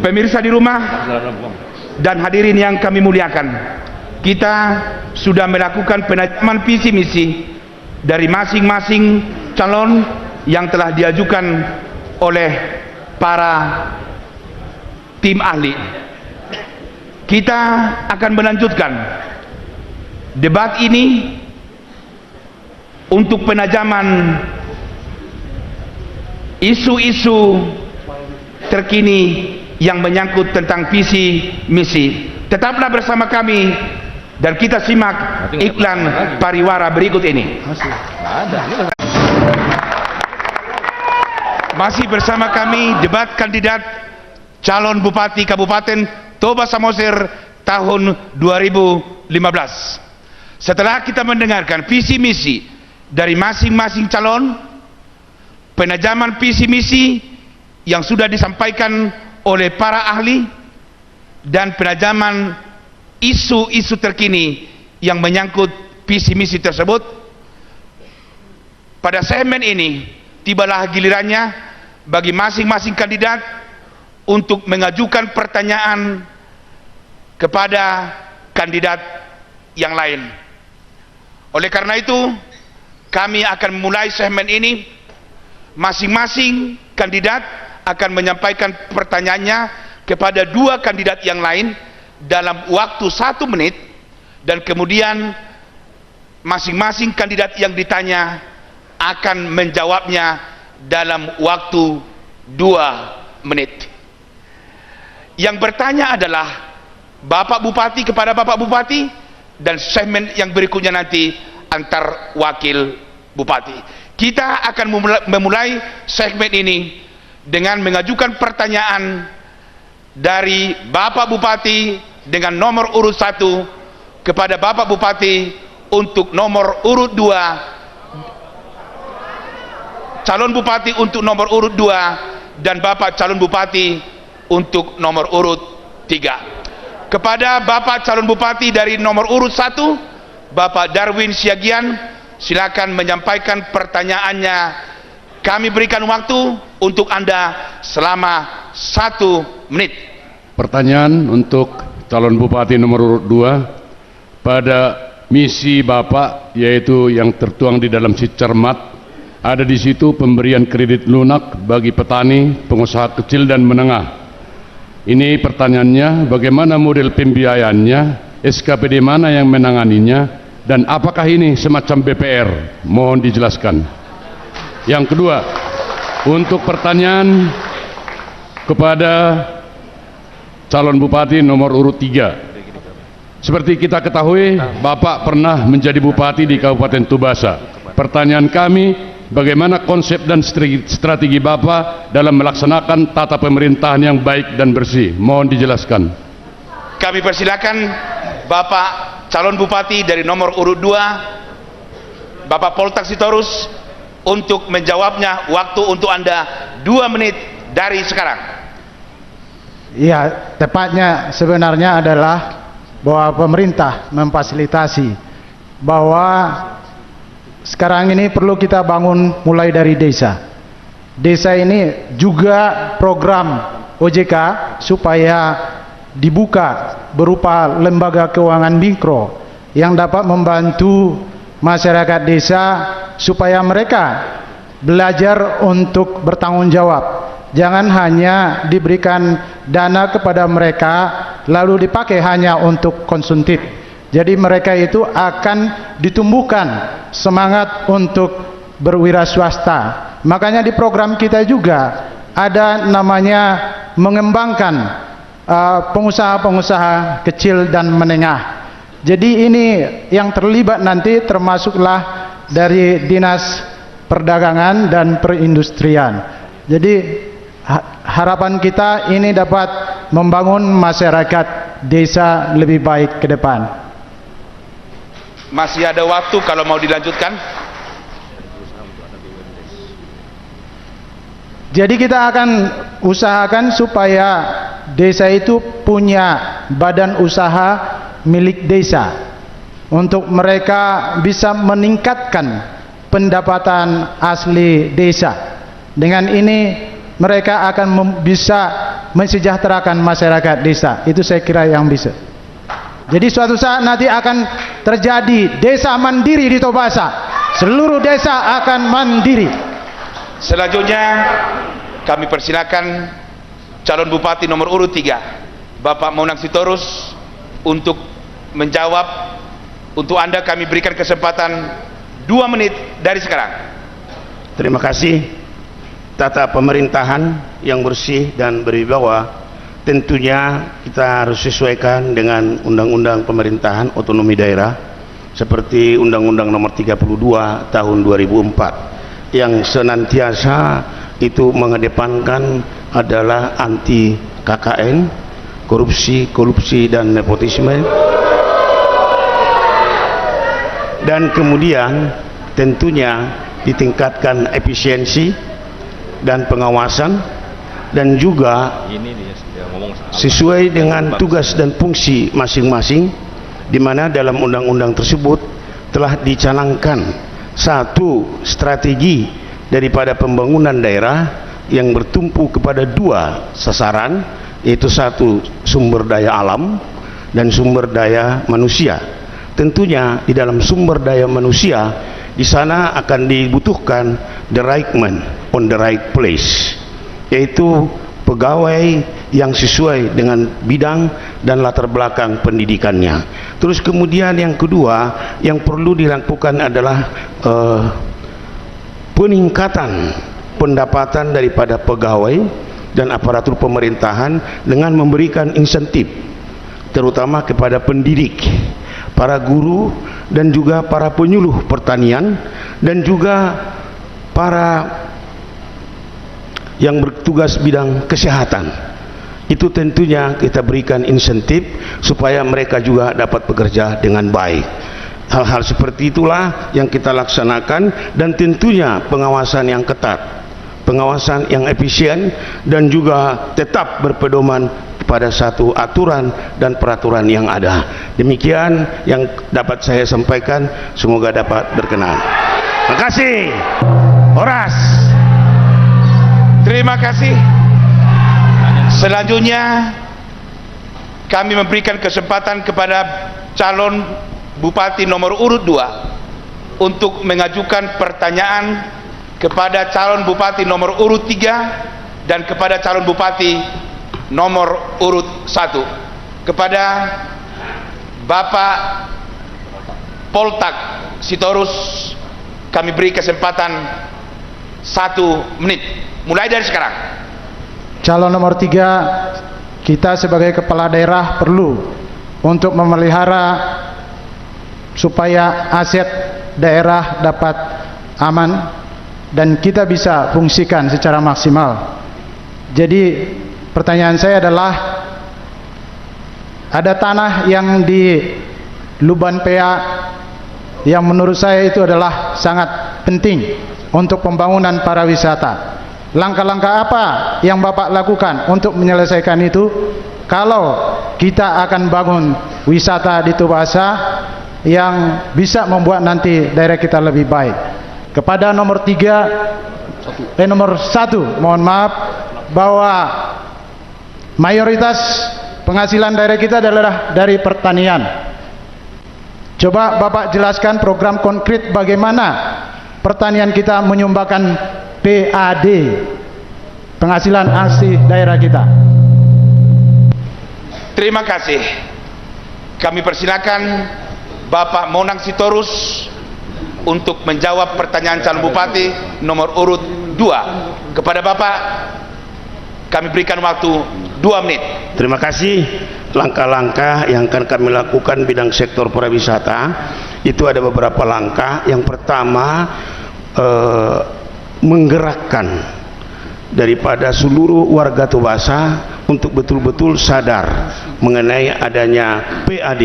Pemirsa di rumah dan hadirin yang kami muliakan, kita sudah melakukan penajaman visi misi dari masing-masing calon yang telah diajukan oleh para tim ahli. Kita akan melanjutkan debat ini untuk penajaman isu-isu terkini yang menyangkut tentang visi misi. Tetaplah bersama kami dan kita simak iklan pariwara berikut ini. Masih bersama kami debat kandidat calon Bupati Kabupaten Toba Samosir tahun 2015. Setelah kita mendengarkan visi misi dari masing-masing calon, penajaman visi misi yang sudah disampaikan oleh para ahli, dan penajaman isu-isu terkini yang menyangkut visi misi tersebut, pada segmen ini tibalah gilirannya bagi masing-masing kandidat untuk mengajukan pertanyaan kepada kandidat yang lain. Oleh karena itu, kami akan memulai segmen ini. Masing-masing kandidat akan menyampaikan pertanyaannya kepada dua kandidat yang lain dalam waktu 1 menit, dan kemudian masing-masing kandidat yang ditanya akan menjawabnya dalam waktu 2 menit. Yang bertanya adalah Bapak Bupati kepada Bapak Bupati, dan segmen yang berikutnya nanti antar wakil bupati. Kita akan memulai segmen ini dengan mengajukan pertanyaan dari Bapak Bupati dengan nomor urut 1 kepada Bapak Bupati untuk nomor urut 2, calon Bupati untuk nomor urut 2, dan Bapak calon Bupati untuk nomor urut 3. Kepada Bapak calon Bupati dari nomor urut 1, Bapak Darwin Siagian, silakan menyampaikan pertanyaannya. Kami berikan waktu untuk Anda selama 1 menit. Pertanyaan untuk calon bupati nomor urut 2, pada misi Bapak, yaitu yang tertuang di dalam si cermat, ada di situ pemberian kredit lunak bagi petani, pengusaha kecil dan menengah. Ini pertanyaannya, bagaimana model pembiayaannya, SKPD mana yang menanganinya, dan apakah ini semacam BPR? Mohon dijelaskan. Yang kedua, untuk pertanyaan kepada calon bupati nomor urut 3. Seperti kita ketahui, Bapak pernah menjadi bupati di Kabupaten Tobasa. Pertanyaan kami, bagaimana konsep dan strategi Bapak dalam melaksanakan tata pemerintahan yang baik dan bersih? Mohon dijelaskan. Kami persilakan Bapak calon bupati dari nomor urut 2, Bapak Poltak Sitorus, untuk menjawabnya. Waktu untuk Anda 2 menit dari sekarang. Ya, tepatnya sebenarnya adalah bahwa pemerintah memfasilitasi bahwa sekarang ini perlu kita bangun mulai dari desa. Desa ini juga program OJK supaya dibuka berupa lembaga keuangan mikro yang dapat membantu masyarakat desa supaya mereka belajar untuk bertanggung jawab. Jangan hanya diberikan dana kepada mereka lalu dipakai hanya untuk konsumtif. Jadi mereka itu akan ditumbuhkan semangat untuk berwira swasta. Makanya di program kita juga ada namanya mengembangkan pengusaha-pengusaha kecil dan menengah. Jadi ini yang terlibat nanti termasuklah dari Dinas Perdagangan dan Perindustrian. Jadi harapan kita ini dapat membangun masyarakat desa lebih baik ke depan. Masih ada waktu kalau mau dilanjutkan. Jadi kita akan usahakan supaya desa itu punya badan usaha milik desa untuk mereka bisa meningkatkan pendapatan asli desa. Dengan ini mereka akan bisa mensejahterakan masyarakat desa. Itu saya kira yang bisa. Jadi suatu saat nanti akan terjadi desa mandiri di Tobasa. Seluruh desa akan mandiri. Selanjutnya kami persilakan calon bupati nomor urut 3 Bapak Monang Sitorus untuk menjawab. Untuk Anda kami berikan kesempatan 2 menit dari sekarang. Terima kasih. Tata pemerintahan yang bersih dan berwibawa tentunya kita harus sesuaikan dengan Undang-Undang Pemerintahan Otonomi Daerah seperti Undang-Undang Nomor 32 Tahun 2004 yang senantiasa itu mengedepankan adalah anti KKN, korupsi dan nepotisme, dan kemudian tentunya ditingkatkan efisiensi dan pengawasan, dan juga sesuai dengan tugas dan fungsi masing-masing, di mana dalam undang-undang tersebut telah dicanangkan satu strategi daripada pembangunan daerah yang bertumpu kepada 2 sasaran, yaitu 1 sumber daya alam dan sumber daya manusia. Tentunya di dalam sumber daya manusia di sana akan dibutuhkan the right man on the right place, yaitu pegawai yang sesuai dengan bidang dan latar belakang pendidikannya. Terus kemudian yang kedua yang perlu dilakukan adalah peningkatan pendapatan daripada pegawai dan aparatur pemerintahan dengan memberikan insentif terutama kepada pendidik, para guru, dan juga para penyuluh pertanian, dan juga para yang bertugas bidang kesehatan. Itu tentunya kita berikan insentif supaya mereka juga dapat bekerja dengan baik. Hal-hal seperti itulah yang kita laksanakan, dan tentunya pengawasan yang ketat, pengawasan yang efisien, dan juga tetap berpedoman pada satu aturan dan peraturan yang ada. Demikian yang dapat saya sampaikan, semoga dapat berkenan. Terima kasih. Horas. Terima kasih. Selanjutnya kami memberikan kesempatan kepada calon bupati nomor urut 2 untuk mengajukan pertanyaan kepada calon bupati nomor urut 3 dan kepada calon bupati nomor urut 1. Kepada Bapak Poltak Sitorus kami beri kesempatan 1 menit mulai dari sekarang. Calon nomor 3, kita sebagai kepala daerah perlu untuk memelihara supaya aset daerah dapat aman dan kita bisa fungsikan secara maksimal. Jadi pertanyaan saya adalah, ada tanah yang di Luban Pea yang menurut saya itu adalah sangat penting untuk pembangunan pariwisata. Langkah-langkah apa yang Bapak lakukan untuk menyelesaikan itu? Kalau kita akan bangun wisata di Tobasa yang bisa membuat nanti daerah kita lebih baik. Kepada nomor 1, mohon maaf, bahwa mayoritas penghasilan daerah kita adalah dari pertanian. Coba Bapak jelaskan program konkret bagaimana pertanian kita menyumbangkan PAD, penghasilan asli daerah kita. Terima kasih. Kami persilakan Bapak Monang Sitorus untuk menjawab pertanyaan calon bupati nomor urut 2. Kepada Bapak kami berikan waktu 2 menit. Terima kasih. Langkah-langkah yang akan kami lakukan bidang sektor pariwisata itu ada beberapa langkah. Yang pertama, menggerakkan daripada seluruh warga Tobasa untuk betul-betul sadar mengenai adanya PAD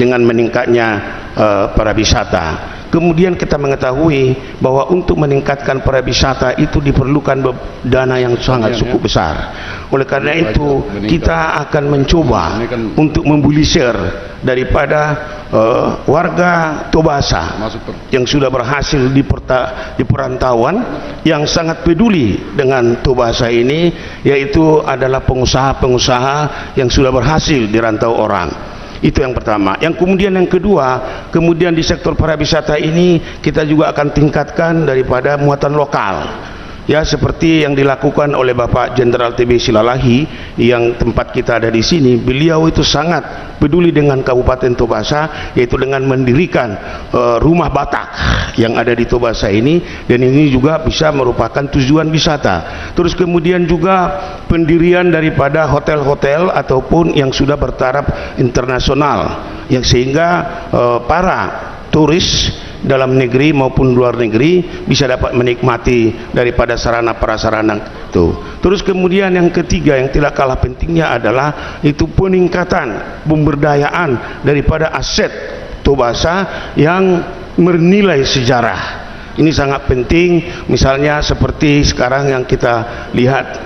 dengan meningkatnya pariwisata. Kemudian kita mengetahui bahwa untuk meningkatkan pariwisata itu diperlukan dana yang sangat cukup besar. Oleh karena itu kita akan mencoba untuk mobilisir daripada warga Tobasa yang sudah berhasil di perantauan, yang sangat peduli dengan Tobasa ini, yaitu adalah pengusaha-pengusaha yang sudah berhasil dirantau orang. Itu yang pertama. Yang kedua, kemudian di sektor pariwisata ini kita juga akan tingkatkan daripada muatan lokal. Ya, seperti yang dilakukan oleh Bapak Jenderal TB Silalahi yang tempat kita ada di sini. Beliau itu sangat peduli dengan Kabupaten Tobasa, yaitu dengan mendirikan rumah Batak yang ada di Tobasa ini, dan ini juga bisa merupakan tujuan wisata. Terus kemudian juga pendirian daripada hotel-hotel ataupun yang sudah bertaraf internasional, yang sehingga para turis dalam negeri maupun luar negeri bisa dapat menikmati daripada sarana prasarana itu. Terus kemudian yang ketiga yang tidak kalah pentingnya adalah itu peningkatan pemberdayaan daripada aset Tobasa yang bernilai sejarah. Ini sangat penting, misalnya seperti sekarang yang kita lihat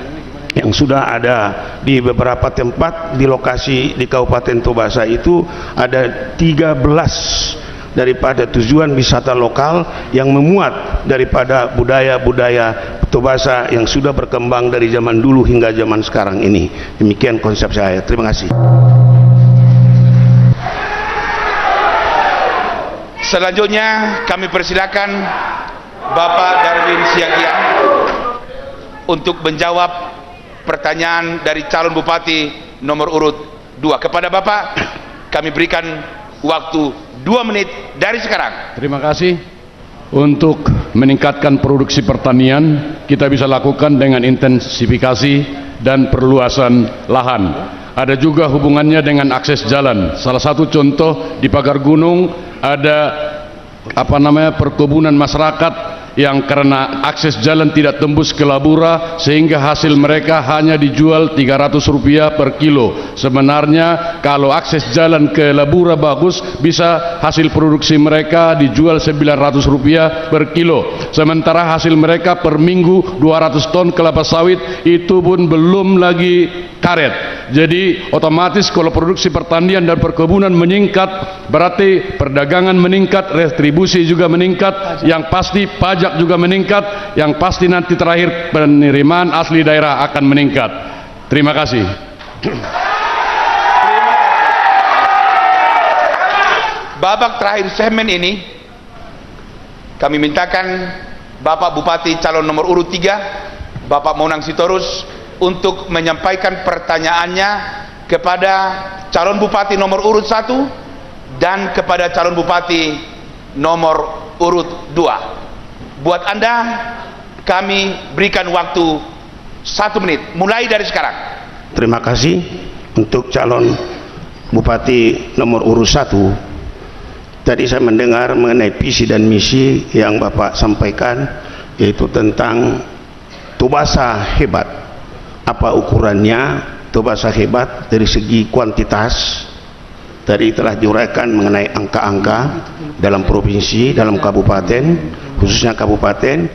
yang sudah ada di beberapa tempat di lokasi di Kabupaten Tobasa itu ada 13 daripada tujuan wisata lokal yang memuat daripada budaya-budaya Tobasa yang sudah berkembang dari zaman dulu hingga zaman sekarang ini. Demikian konsep saya. Terima kasih. Selanjutnya kami persilakan Bapak Darwin Siagian untuk menjawab pertanyaan dari calon bupati nomor urut 2. Kepada Bapak kami berikan waktu 2 menit dari sekarang. Terima kasih. Untuk meningkatkan produksi pertanian, kita bisa lakukan dengan intensifikasi dan perluasan lahan. Ada juga hubungannya dengan akses jalan. Salah satu contoh di Pagar Gunung ada perkebunan masyarakat yang karena akses jalan tidak tembus ke Labura sehingga hasil mereka hanya dijual Rp300 per kilo. Sebenarnya kalau akses jalan ke Labura bagus, bisa hasil produksi mereka dijual Rp900 per kilo. Sementara hasil mereka per minggu 200 ton kelapa sawit, itu pun belum lagi karet. Jadi otomatis kalau produksi pertanian dan perkebunan meningkat, berarti perdagangan meningkat, retribusi juga meningkat, yang pasti pajak juga meningkat, yang pasti nanti terakhir penerimaan asli daerah akan meningkat. Terima kasih. Babak terakhir segmen ini kami mintakan Bapak Bupati calon nomor urut 3 Bapak Monang Sitorus untuk menyampaikan pertanyaannya kepada calon bupati nomor urut 1 dan kepada calon bupati nomor urut 2. Buat Anda kami berikan waktu 1 menit mulai dari sekarang. Terima kasih. Untuk calon bupati nomor urut 1, tadi saya mendengar mengenai visi dan misi yang Bapak sampaikan, yaitu tentang Tobasa hebat. Apa ukurannya Tobasa hebat dari segi kuantitas? Tadi telah diuraikan mengenai angka-angka dalam provinsi, dalam kabupaten, khususnya kabupaten.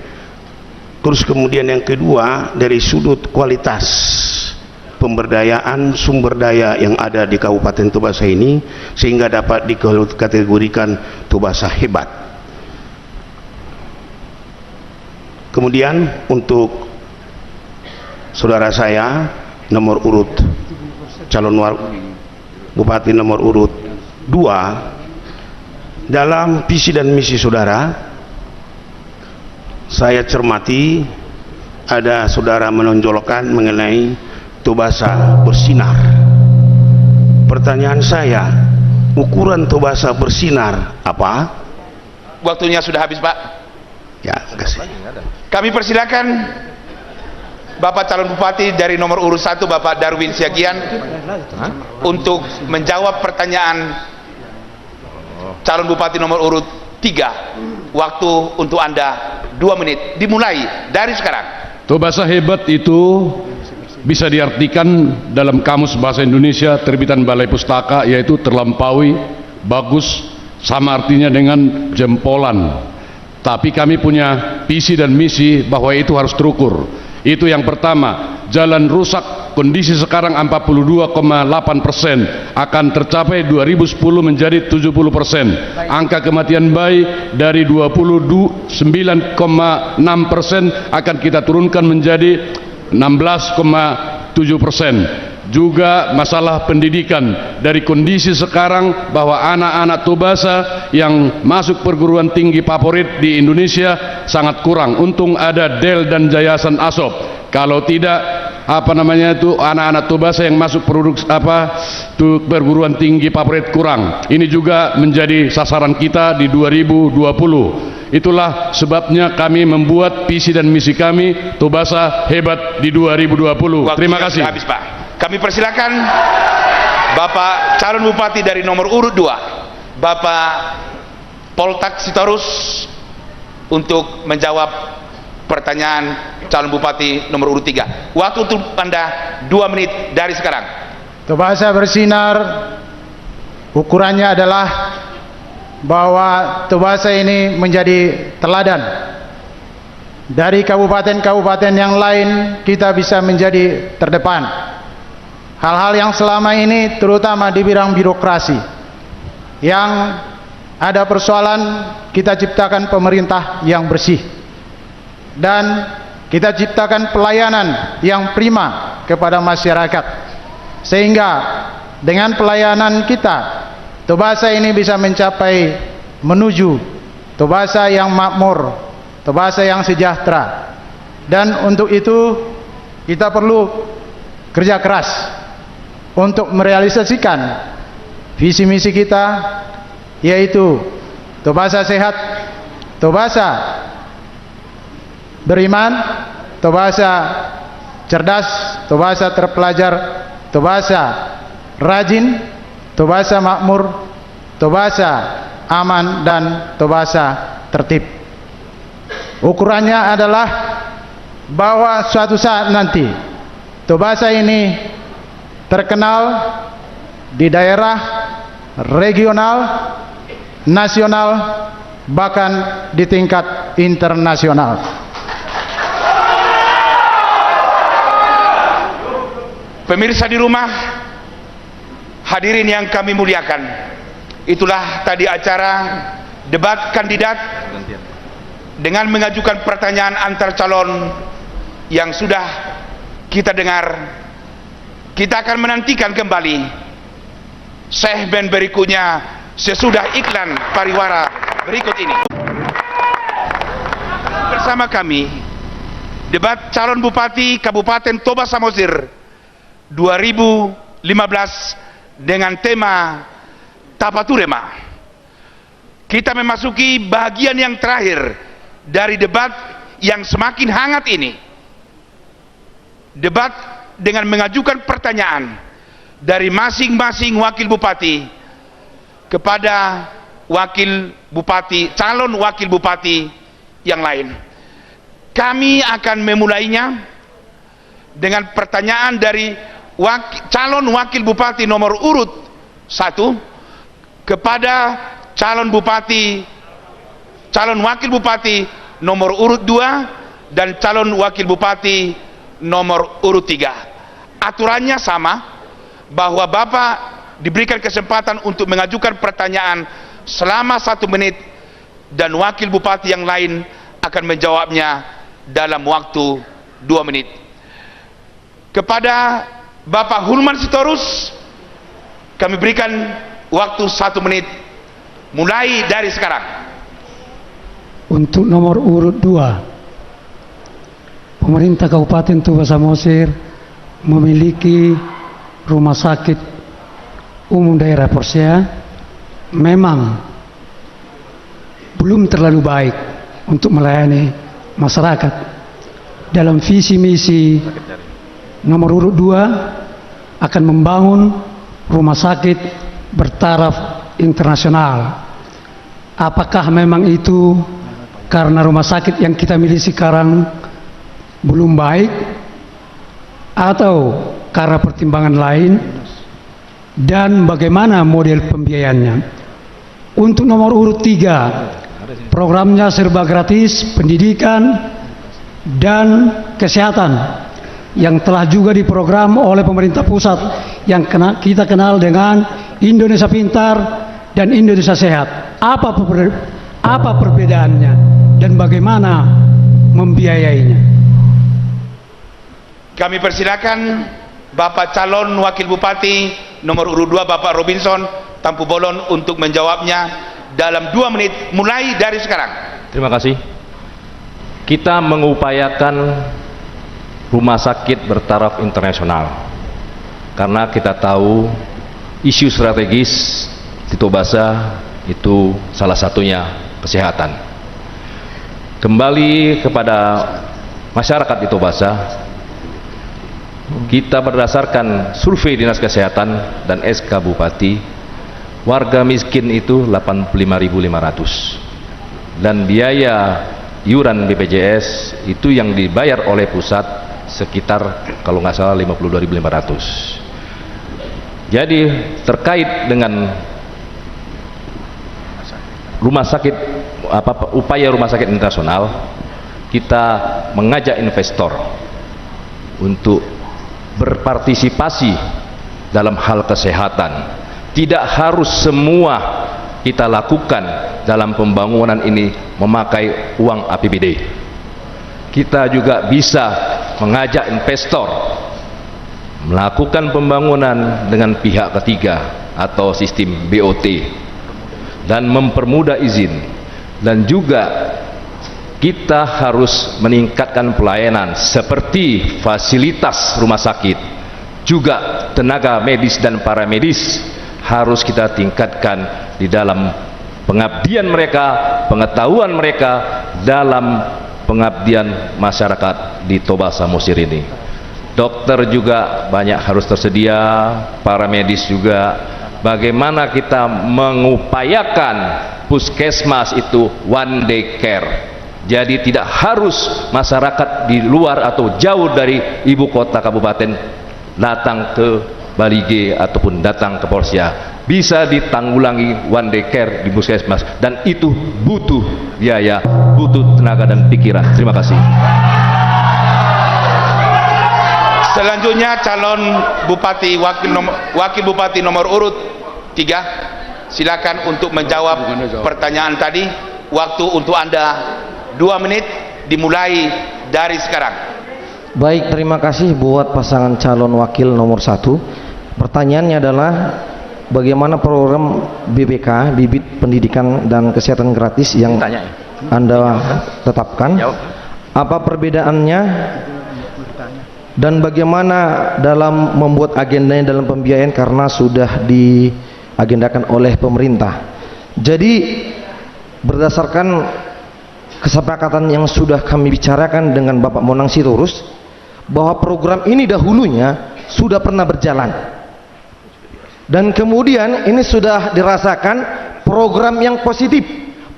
Terus kemudian yang kedua dari sudut kualitas pemberdayaan sumber daya yang ada di Kabupaten Tobasa ini, sehingga dapat dikategorikan Tobasa hebat. Kemudian untuk saudara saya nomor urut calon bupati nomor urut 2, dalam visi dan misi saudara saya cermati ada saudara menonjolkan mengenai Tobasa bersinar. Pertanyaan saya, ukuran Tobasa bersinar apa? Waktunya sudah habis, Pak. Ya, terima kasih. Kami persilakan Bapak calon bupati dari nomor urut 1 Bapak Darwin Siagian untuk menjawab pertanyaan calon bupati nomor urut 3. Waktu untuk Anda 2 menit dimulai dari sekarang. Tobasa hebat itu bisa diartikan dalam Kamus Bahasa Indonesia terbitan Balai Pustaka, yaitu terlampaui, bagus, sama artinya dengan jempolan. Tapi kami punya visi dan misi bahwa itu harus terukur. Itu yang pertama. Jalan rusak kondisi sekarang 42,8%, akan tercapai 2010 menjadi 70%. Angka kematian bayi dari 29,6% akan kita turunkan menjadi 16,7%. Juga masalah pendidikan, dari kondisi sekarang bahwa anak-anak Tobasa yang masuk perguruan tinggi favorit di Indonesia sangat kurang. Untung ada DEL dan Yayasan ASOP. Kalau tidak, anak-anak Tobasa yang masuk perguruan tinggi favorit kurang. Ini juga menjadi sasaran kita di 2020. Itulah sebabnya kami membuat visi dan misi kami Tobasa hebat di 2020. Terima kasih. Habis, Pak. Kami persilakan Bapak calon bupati dari nomor urut 2, Bapak Poltak Sitorus, untuk menjawab pertanyaan calon bupati nomor urut 3. Waktu untuk Anda 2 menit dari sekarang. Tobasa bersinar, ukurannya adalah bahwa Tobasa ini menjadi teladan. Dari kabupaten-kabupaten yang lain kita bisa menjadi terdepan. Hal-hal yang selama ini terutama di bidang birokrasi yang ada persoalan, kita ciptakan pemerintah yang bersih dan kita ciptakan pelayanan yang prima kepada masyarakat, sehingga dengan pelayanan kita Tobasa ini bisa mencapai menuju Tobasa yang makmur, Tobasa yang sejahtera. Dan untuk itu kita perlu kerja keras untuk merealisasikan visi misi kita, yaitu Tobasa sehat, Tobasa beriman, Tobasa cerdas, Tobasa terpelajar, Tobasa rajin, Tobasa makmur, Tobasa aman, dan Tobasa tertib. Ukurannya adalah bahwa suatu saat nanti Tobasa ini terkenal di daerah, regional, nasional, bahkan di tingkat internasional. Pemirsa di rumah, hadirin yang kami muliakan, itulah tadi acara debat kandidat dengan mengajukan pertanyaan antar calon yang sudah kita dengar. Kita akan menantikan kembali segmen berikutnya sesudah iklan pariwara berikut ini. Bersama kami, debat calon bupati Kabupaten Toba Samosir 2015 dengan tema Tapaturema. Kita memasuki bagian yang terakhir dari debat yang semakin hangat ini. Debat dengan mengajukan pertanyaan dari masing-masing wakil bupati kepada wakil bupati, calon wakil bupati yang lain. Kami akan memulainya dengan pertanyaan dari calon wakil bupati nomor urut 1 kepada calon wakil bupati nomor urut 2 dan calon wakil bupati nomor urut 3. Aturannya sama, bahwa Bapak diberikan kesempatan untuk mengajukan pertanyaan selama 1 menit dan wakil bupati yang lain akan menjawabnya dalam waktu 2 menit. Kepada Bapak Hulman Sitorus kami berikan waktu 1 menit mulai dari sekarang. Untuk nomor urut 2, pemerintah Kabupaten Toba Samosir memiliki rumah sakit umum daerah Porsea memang belum terlalu baik untuk melayani masyarakat. Dalam visi misi nomor urut 2 akan membangun rumah sakit bertaraf internasional. Apakah memang itu karena rumah sakit yang kita miliki sekarang belum baik, atau karena pertimbangan lain, dan bagaimana model pembiayaannya. Untuk nomor urut 3, programnya serba gratis pendidikan dan kesehatan yang telah juga diprogram oleh pemerintah pusat yang kita kenal dengan Indonesia Pintar dan Indonesia Sehat. Apa perbedaannya dan bagaimana membiayainya? Kami persilakan Bapak calon Wakil Bupati nomor urut 2 Bapak Robinson Tampu Bolon untuk menjawabnya dalam 2 menit mulai dari sekarang. Terima kasih. Kita mengupayakan rumah sakit bertaraf internasional karena kita tahu isu strategis di Tobasa itu salah satunya kesehatan. Kembali kepada masyarakat di Tobasa, kita berdasarkan survei Dinas Kesehatan dan SK Bupati, warga miskin itu 85.500 dan biaya iuran BPJS itu yang dibayar oleh pusat sekitar kalau nggak salah 52.500. Jadi terkait dengan rumah sakit, upaya rumah sakit internasional, kita mengajak investor untuk berpartisipasi dalam hal kesehatan. Tidak harus semua kita lakukan dalam pembangunan ini memakai uang APBD. Kita juga bisa mengajak investor melakukan pembangunan dengan pihak ketiga atau sistem BOT dan mempermudah izin, dan juga kita harus meningkatkan pelayanan seperti fasilitas rumah sakit, juga tenaga medis dan paramedis harus kita tingkatkan di dalam pengabdian mereka, pengetahuan mereka dalam pengabdian masyarakat di Toba Samosir ini. Dokter juga banyak harus tersedia, paramedis juga. Bagaimana kita mengupayakan puskesmas itu one day care. Jadi tidak harus masyarakat di luar atau jauh dari ibu kota kabupaten datang ke Balige ataupun datang ke Polsia. Bisa ditanggulangi one day care di puskesmas, dan itu butuh biaya, butuh tenaga dan pikiran. Terima kasih. Selanjutnya calon Bupati Wakil Bupati nomor urut 3, silakan untuk menjawab pertanyaan tadi. Waktu untuk Anda 2 menit dimulai dari sekarang. Baik, terima kasih buat pasangan calon wakil nomor 1. Pertanyaannya adalah bagaimana program BPK, Bibit Pendidikan dan Kesehatan Gratis yang Anda tetapkan? Apa perbedaannya? Dan bagaimana dalam membuat agendanya dalam pembiayaan karena sudah diagendakan oleh pemerintah. Jadi berdasarkan kesepakatan yang sudah kami bicarakan dengan Bapak Monang Sitorus, bahwa program ini dahulunya sudah pernah berjalan, dan kemudian ini sudah dirasakan program yang positif,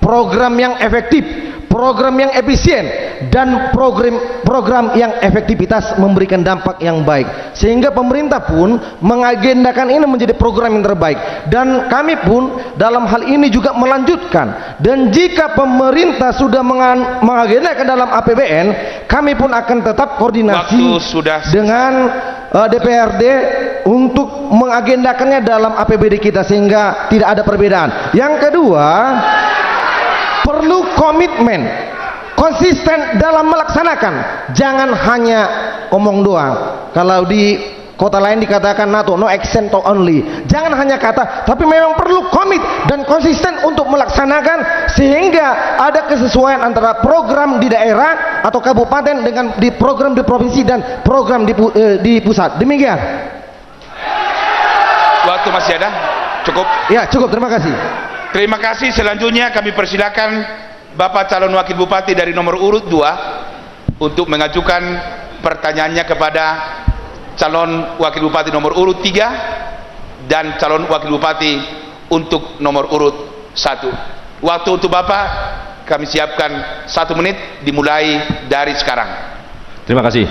program yang efektif, program yang efisien, dan program yang efektivitas memberikan dampak yang baik, sehingga pemerintah pun mengagendakan ini menjadi program yang terbaik, dan kami pun dalam hal ini juga melanjutkan. Dan jika pemerintah sudah mengagendakan dalam APBN, kami pun akan tetap koordinasi dengan DPRD untuk mengagendakannya dalam APBD kita sehingga tidak ada perbedaan. Yang kedua, perlu komitmen, konsisten dalam melaksanakan, jangan hanya omong doang. Kalau di kota lain dikatakan NATO, no action to only, jangan hanya kata, tapi memang perlu komit dan konsisten untuk melaksanakan, sehingga ada kesesuaian antara program di daerah atau kabupaten dengan di program di provinsi dan program di pusat. Demikian. Waktu masih ada? Cukup? Ya, cukup. Terima kasih. Terima kasih. Selanjutnya kami persilakan Bapak calon Wakil Bupati dari nomor urut 2 untuk mengajukan pertanyaannya kepada calon Wakil Bupati nomor urut 3 dan calon Wakil Bupati untuk nomor urut 1. Waktu untuk Bapak kami siapkan 1 menit dimulai dari sekarang. Terima kasih.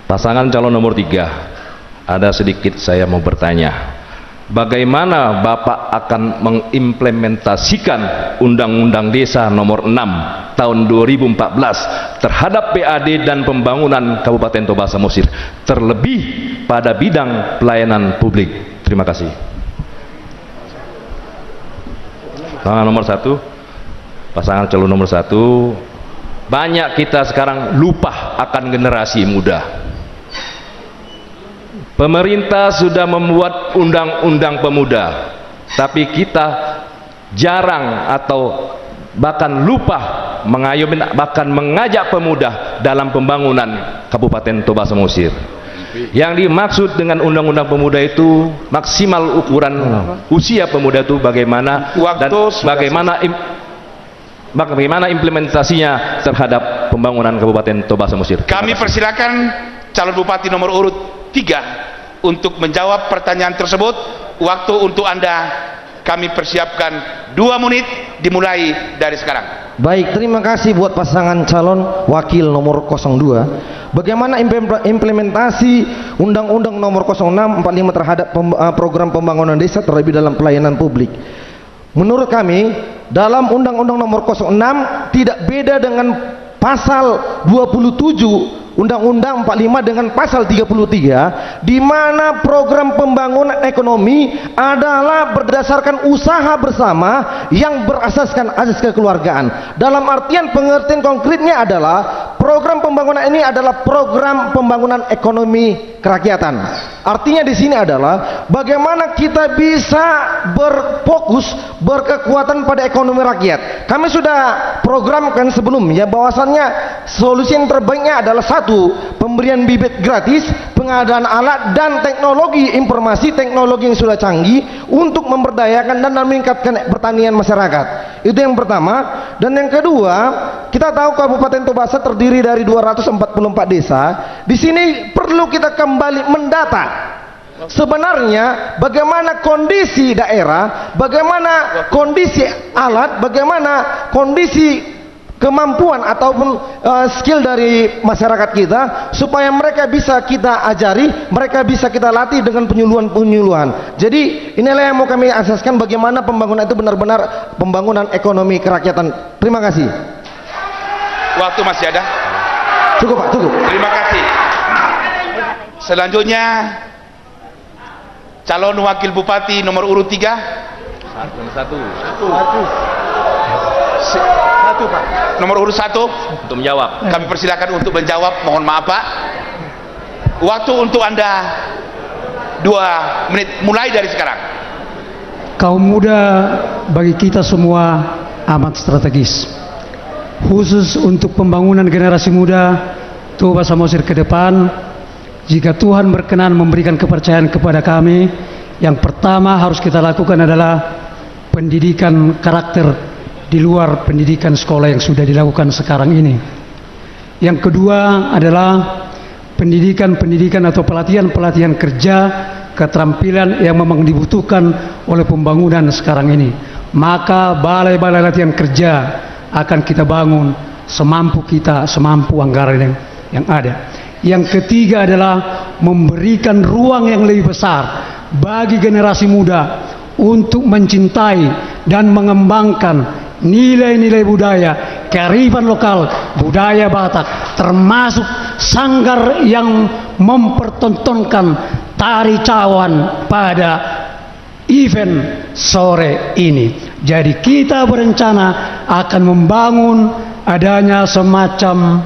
Pasangan calon nomor 3, ada sedikit saya mau bertanya. Bagaimana Bapak akan mengimplementasikan Undang-Undang Desa nomor 6 tahun 2014 terhadap PAD dan pembangunan Kabupaten Toba Samosir, terlebih pada bidang pelayanan publik? Terima kasih. Pasangan nomor 1, pasangan calon nomor 1, banyak kita sekarang lupa akan generasi muda. Pemerintah sudah membuat undang-undang pemuda, tapi kita jarang atau bahkan lupa mengayomi, bahkan mengajak pemuda dalam pembangunan Kabupaten Toba Samosir. Yang dimaksud dengan undang-undang pemuda itu maksimal ukuran usia pemuda itu bagaimana, dan bagaimana implementasinya terhadap pembangunan Kabupaten Toba Samosir. Kami persilakan calon bupati nomor urut 3 untuk menjawab pertanyaan tersebut. Waktu untuk Anda kami persiapkan 2 menit dimulai dari sekarang. Baik, terima kasih buat pasangan calon wakil nomor 02. Bagaimana implementasi Undang-Undang nomor 0645 terhadap program pembangunan desa terlebih dalam pelayanan publik? Menurut kami, dalam Undang-Undang nomor 06 tidak beda dengan pasal 27 Undang-Undang 45 dengan pasal 33, di mana program pembangunan ekonomi adalah berdasarkan usaha bersama yang berasaskan asas kekeluargaan. Dalam artian pengertian konkretnya adalah program pembangunan ini adalah program pembangunan ekonomi kerakyatan. Artinya di sini adalah bagaimana kita bisa berfokus berkekuatan pada ekonomi rakyat. Kami sudah programkan sebelumnya bahwasannya solusi yang terbaiknya adalah 1, pemberian bibit gratis, pengadaan alat dan teknologi informasi, teknologi yang sudah canggih untuk memberdayakan dan meningkatkan pertanian masyarakat. Itu yang pertama. Dan yang kedua, kita tahu Kabupaten Tobasa terdiri dari 244 desa. Di sini perlu kita kembali mendata sebenarnya bagaimana kondisi daerah, bagaimana kondisi alat, bagaimana kondisi kemampuan ataupun skill dari masyarakat kita, supaya mereka bisa kita ajari, mereka bisa kita latih dengan penyuluhan-penyuluhan. Jadi inilah yang mau kami asaskan, bagaimana pembangunan itu benar-benar pembangunan ekonomi kerakyatan. Terima kasih. Waktu masih ada? Cukup Pak, cukup. Terima kasih. Selanjutnya calon wakil bupati nomor urut 3. Satu Pak. Nomor urut 1 untuk menjawab. Kami persilakan untuk menjawab. Mohon maaf Pak. Waktu untuk Anda 2 menit mulai dari sekarang. Kaum muda bagi kita semua amat strategis, khusus untuk pembangunan generasi muda Toba Samosir ke depan. Jika Tuhan berkenan memberikan kepercayaan kepada kami, yang pertama harus kita lakukan adalah pendidikan karakter di luar pendidikan sekolah yang sudah dilakukan sekarang ini. Yang kedua adalah pendidikan atau pelatihan kerja, keterampilan yang memang dibutuhkan oleh pembangunan sekarang ini. Maka balai-balai latihan kerja akan kita bangun semampu kita, semampu anggaran yang ada. Yang ketiga adalah memberikan ruang yang lebih besar bagi generasi muda untuk mencintai dan mengembangkan nilai-nilai budaya, kearifan lokal, budaya Batak, termasuk sanggar yang mempertontonkan tari cawan pada event sore ini. Jadi kita berencana akan membangun adanya semacam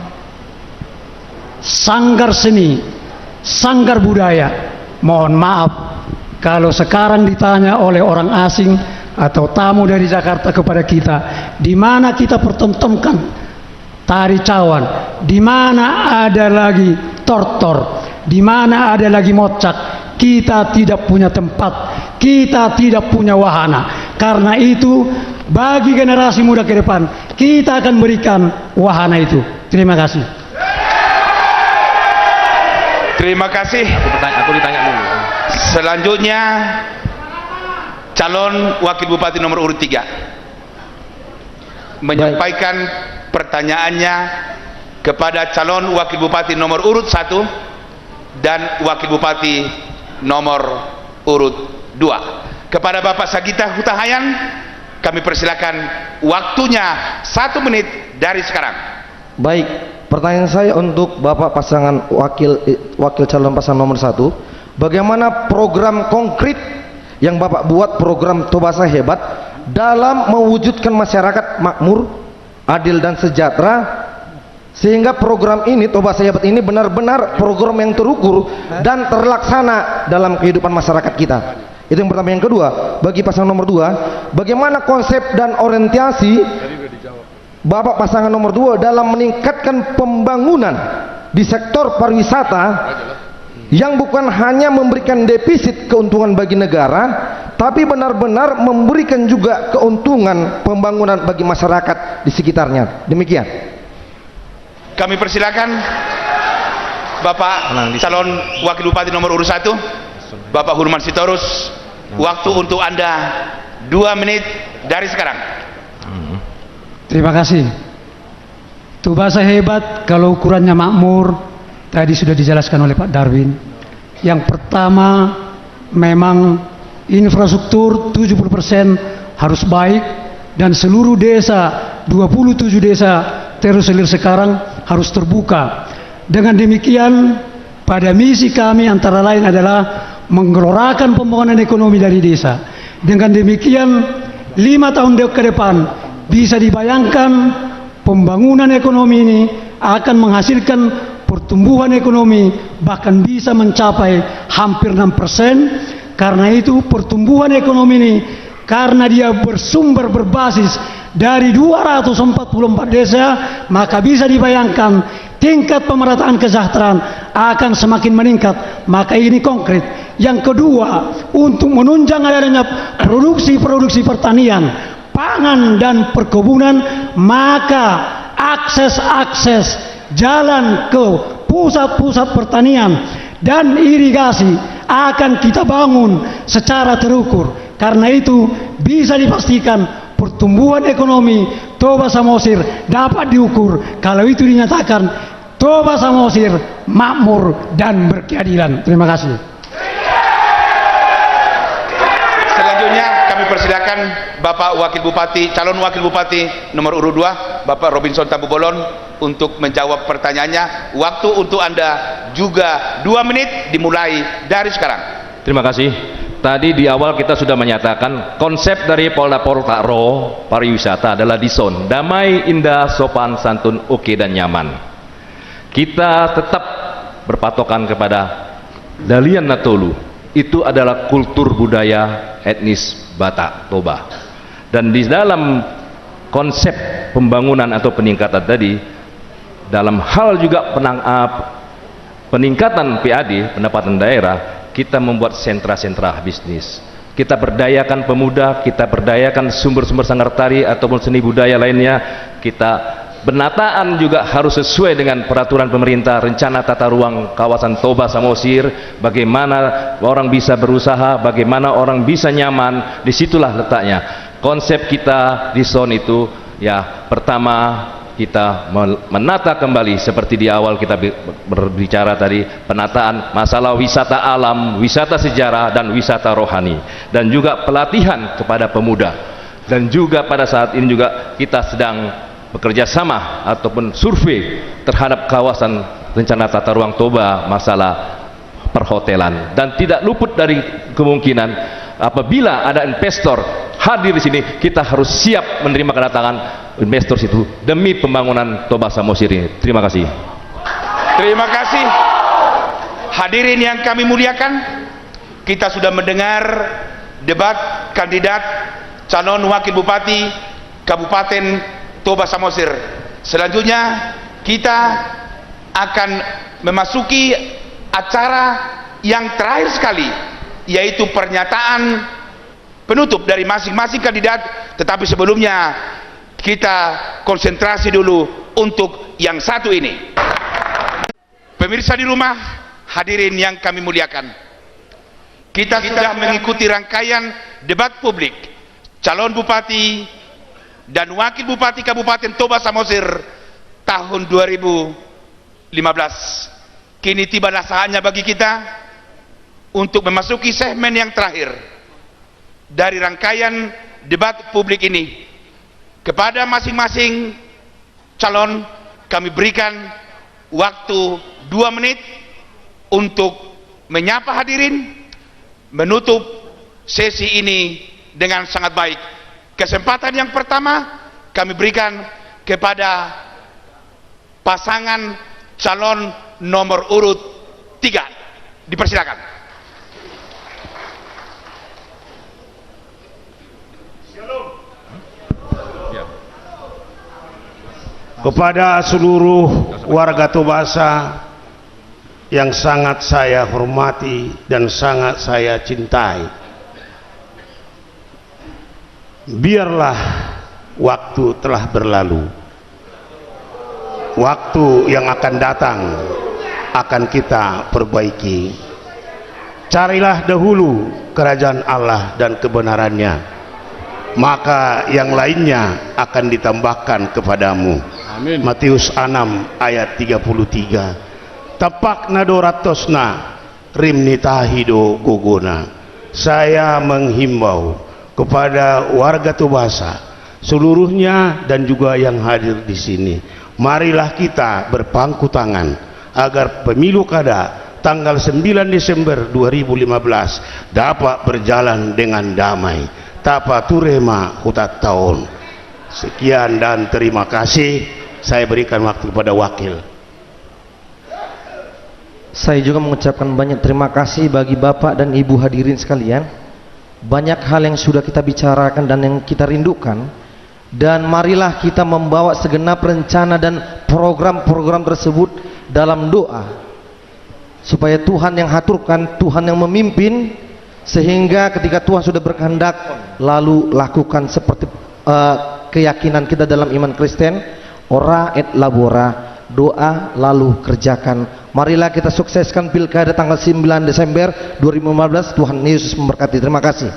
sanggar seni, sanggar budaya. Mohon maaf kalau sekarang ditanya oleh orang asing atau tamu dari Jakarta kepada kita, di mana kita pertontonkan tari cawan, di mana ada lagi tortor, di mana ada lagi mocak, kita tidak punya tempat, kita tidak punya wahana. Karena itu bagi generasi muda ke depan kita akan berikan wahana itu. Terima kasih. Terima kasih. Aku ditanya dulu. Selanjutnya calon wakil bupati nomor urut 3 menyampaikan pertanyaannya kepada calon wakil bupati nomor urut 1 dan Wakil Bupati nomor urut 2. Kepada Bapak Sagita Hutahayan kami persilakan, waktunya 1 menit dari sekarang. Baik, pertanyaan saya untuk Bapak pasangan wakil calon pasangan nomor 1, bagaimana program konkret yang Bapak buat, program Tobasa Hebat, dalam mewujudkan masyarakat makmur, adil dan sejahtera, sehingga program ini, Tobasa Hebat ini benar-benar program yang terukur dan terlaksana dalam kehidupan masyarakat kita. Itu yang pertama. Yang kedua, bagi pasangan nomor 2, bagaimana konsep dan orientasi Bapak pasangan nomor 2 dalam meningkatkan pembangunan di sektor pariwisata yang bukan hanya memberikan defisit keuntungan bagi negara, tapi benar-benar memberikan juga keuntungan pembangunan bagi masyarakat di sekitarnya. Demikian. Kami persilakan Bapak calon Wakil Bupati nomor urut 1, Bapak Hurman Sitorus. Waktu untuk Anda 2 menit dari sekarang. Terima kasih. Tobasa Hebat kalau ukurannya makmur tadi sudah dijelaskan oleh Pak Darwin. Yang pertama, memang infrastruktur 70% harus baik, dan seluruh desa, 27 desa terisolir sekarang harus terbuka. Dengan demikian, pada misi kami antara lain adalah menggelorakan pembangunan ekonomi dari desa. Dengan demikian 5 tahun ke depan bisa dibayangkan pembangunan ekonomi ini akan menghasilkan pertumbuhan ekonomi bahkan bisa mencapai hampir 6%. Karena itu pertumbuhan ekonomi ini, karena dia bersumber berbasis dari 244 desa, maka bisa dibayangkan tingkat pemerataan kesejahteraan akan semakin meningkat. Maka ini konkret. Yang kedua, untuk menunjang adanya produksi pertanian, pangan dan perkebunan, maka akses jalan ke pusat-pusat pertanian dan irigasi akan kita bangun secara terukur. Karena itu bisa dipastikan pertumbuhan ekonomi Toba Samosir dapat diukur kalau itu dinyatakan Toba Samosir makmur dan berkeadilan. Terima kasih. Selanjutnya kami persilakan Bapak Wakil Bupati, calon Wakil Bupati nomor urut 2, Bapak Robinson Tambubolon untuk menjawab pertanyaannya. Waktu untuk Anda juga 2 menit dimulai dari sekarang. Terima kasih. Tadi di awal kita sudah menyatakan konsep dari Polda Poltaro pariwisata adalah dison, damai, indah, sopan, santun, oke dan nyaman. Kita tetap berpatokan kepada Dalian Natolu. Itu adalah kultur budaya etnis Batak Toba. Dan di dalam konsep pembangunan atau peningkatan tadi, dalam hal juga peningkatan PAD, pendapatan daerah, kita membuat sentra-sentra bisnis. Kita berdayakan pemuda, kita berdayakan sumber-sumber sanggar-tari ataupun seni budaya lainnya. Kita penataan juga harus sesuai dengan peraturan pemerintah, rencana tata ruang kawasan Toba Samosir, bagaimana orang bisa berusaha, bagaimana orang bisa nyaman. Disitulah letaknya konsep kita di zone itu. Ya, pertama kita menata kembali seperti di awal kita berbicara tadi, penataan masalah wisata alam, wisata sejarah dan wisata rohani, dan juga pelatihan kepada pemuda. Dan juga pada saat ini juga kita sedang bekerja sama ataupun survei terhadap kawasan rencana tata ruang Toba masalah perhotelan, dan tidak luput dari kemungkinan apabila ada investor hadir di sini, kita harus siap menerima kedatangan investor itu demi pembangunan Toba Samosir ini. Terima kasih. Terima kasih. Hadirin yang kami muliakan, kita sudah mendengar debat kandidat calon Wakil Bupati Kabupaten Toba Samosir. Selanjutnya kita akan memasuki acara yang terakhir sekali, yaitu pernyataan penutup dari masing-masing kandidat. Tetapi sebelumnya kita konsentrasi dulu untuk yang satu ini. Pemirsa di rumah, hadirin yang kami muliakan, kita sudah mengikuti rangkaian debat publik calon bupati dan wakil bupati Kabupaten Toba Samosir tahun 2015. kini tibalah saatnya bagi kita untuk memasuki segmen yang terakhir dari rangkaian debat publik ini. Kepada masing-masing calon kami berikan waktu 2 menit untuk menyapa hadirin, menutup sesi ini dengan sangat baik. Kesempatan yang pertama kami berikan kepada pasangan calon nomor urut 3. Dipersilakan. Kepada seluruh warga Tobasa yang sangat saya hormati dan sangat saya cintai, biarlah waktu telah berlalu. Waktu yang akan datang akan kita perbaiki. Carilah dahulu kerajaan Allah dan kebenarannya, maka yang lainnya akan ditambahkan kepadamu. Amin. Matius 6 ayat 33. Tapak nadoratosna rimnita hido gogona. Saya menghimbau kepada warga Tobasa seluruhnya dan juga yang hadir di sini, marilah kita berpangku tangan agar pemilu kada tanggal 9 Desember 2015 dapat berjalan dengan damai. Tapa turema hutat tahun. Sekian dan terima kasih. Saya berikan waktu kepada wakil. Saya juga mengucapkan banyak terima kasih bagi Bapak dan Ibu hadirin sekalian. Banyak hal yang sudah kita bicarakan dan yang kita rindukan, dan marilah kita membawa segenap rencana dan program-program tersebut dalam doa, supaya Tuhan yang aturkan, Tuhan yang memimpin, sehingga ketika Tuhan sudah berkehendak, lalu lakukan seperti keyakinan kita dalam iman Kristen, ora et labora, doa lalu kerjakan. Marilah kita sukseskan pilkada tanggal 9 Desember 2015. Tuhan Yesus memberkati. Terima kasih.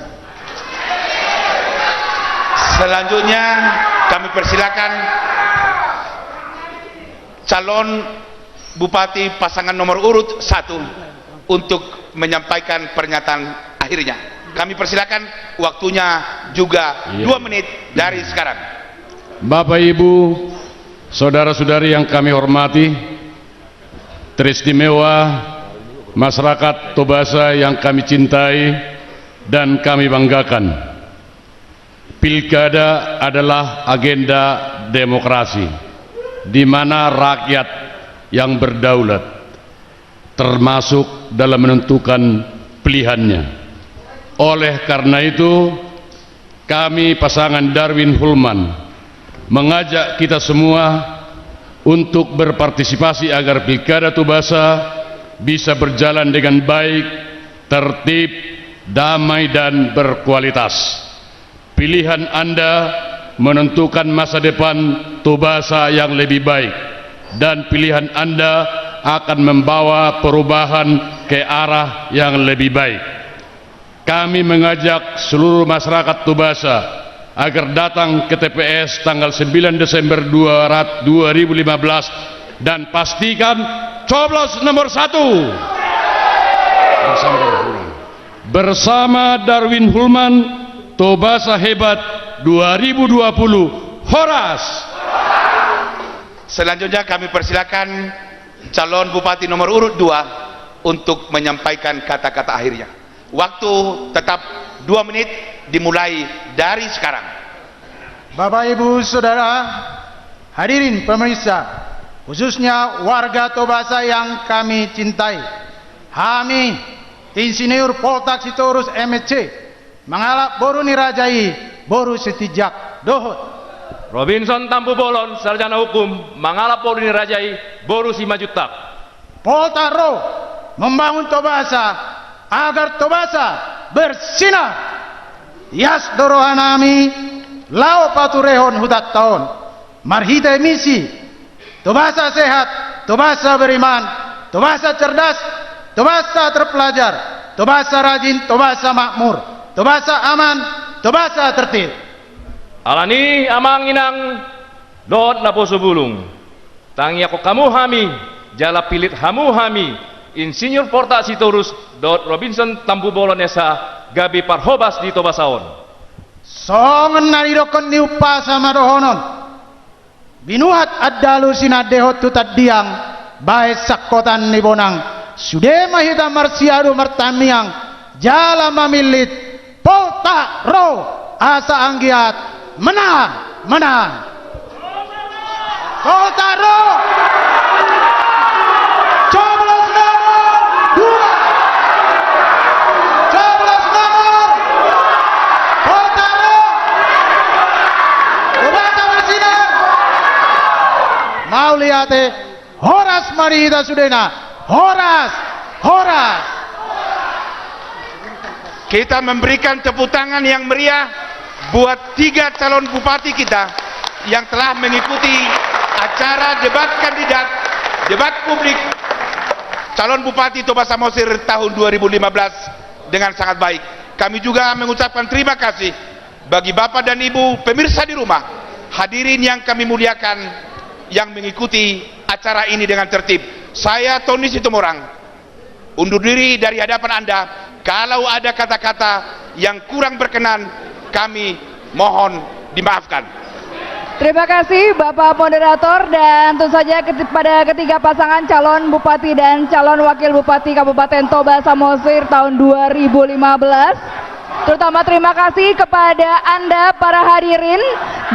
Selanjutnya kami persilakan calon Bupati pasangan nomor urut 1 untuk menyampaikan pernyataan akhirnya. Kami persilakan, waktunya juga 2 menit dari sekarang. Bapak Ibu, saudara-saudari yang kami hormati, teristimewa masyarakat Tobasa yang kami cintai dan kami banggakan. Pilkada adalah agenda demokrasi, di mana rakyat yang berdaulat, termasuk dalam menentukan pilihannya. Oleh karena itu, kami pasangan Darwin Hulman mengajak kita semua untuk berpartisipasi agar pilkada Tobasa bisa berjalan dengan baik, tertib, damai dan berkualitas. Pilihan Anda menentukan masa depan Tobasa yang lebih baik, dan pilihan Anda akan membawa perubahan ke arah yang lebih baik. Kami mengajak seluruh masyarakat Tobasa agar datang ke TPS tanggal 9 Desember 2015 dan pastikan coblos nomor 1 bersama Darwin Hulman. Tobasa hebat 2020. Horas. Selanjutnya kami persilakan calon Bupati nomor urut 2 untuk menyampaikan kata-kata akhirnya. Waktu tetap 2 menit dimulai dari sekarang. Bapak Ibu Saudara, hadirin pemirsa, khususnya warga Tobasa yang kami cintai, kami Insinyur Poltak Sitorus MSc mengalap boru nirajai boru setijak dohot. Robinson Tampu Bolon, sarjana hukum, mengalap boru nirajai boru simajutak. Poltak Ro membangun Tobasa agar Tobasa bersinar. Yas dorohanami lao paturehon hutat tahun. Marhita misi Tobasa sehat, Tobasa beriman, Tobasa cerdas, Tobasa terpelajar, Tobasa rajin, Tobasa makmur, Tobasa aman, Tobasa tertib. Alani amang inang dot naposo bulung. Tangi ako kamu hami Jala Pilit Hamu Hami, Insinyur Porta Sitorus, Dot Robinson Tampu Bolonesa, Gabi Parhobas di Tobasaon. Songen narirokon niupa sama dohonon. Binuhat addalu sinadehot tutad diang, bae sakotan ni bonang. Sude mahita marsiado martamiang, jala mamilit, Polta ro, asa anggiat, menang, menang. Polta ro. Coblos nomor 2. Coblos nomor Polta ro. Ubata bersinar. Mau liate Horas Marihita Sudena. Horas, Horas. Kita memberikan tepuk tangan yang meriah buat 3 calon bupati kita yang telah mengikuti acara debat kandidat, debat publik calon bupati Toba Samosir tahun 2015 dengan sangat baik. Kami juga mengucapkan terima kasih bagi Bapak dan Ibu pemirsa di rumah, hadirin yang kami muliakan yang mengikuti acara ini dengan tertib. Saya Tony Situmorang undur diri dari hadapan Anda. Kalau ada kata-kata yang kurang berkenan, kami mohon dimaafkan. Terima kasih Bapak Moderator, dan tentu saja kepada ketiga pasangan calon Bupati dan calon Wakil Bupati Kabupaten Toba Samosir tahun 2015. Terutama terima kasih kepada Anda para hadirin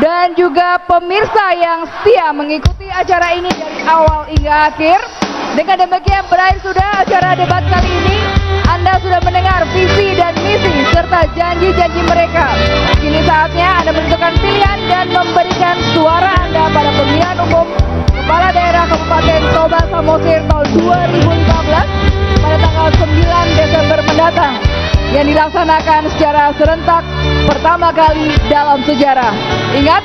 dan juga pemirsa yang setia mengikuti acara ini dari awal hingga akhir. Dengan demikian berakhir sudah acara debat kali ini. Anda sudah mendengar visi dan misi serta janji-janji mereka. Kini saatnya Anda menentukan pilihan dan memberikan suara Anda pada pemilihan umum Kepala Daerah Kabupaten Toba Samosir tahun 2015 pada tanggal 9 Desember mendatang, yang dilaksanakan secara serentak pertama kali dalam sejarah. Ingat,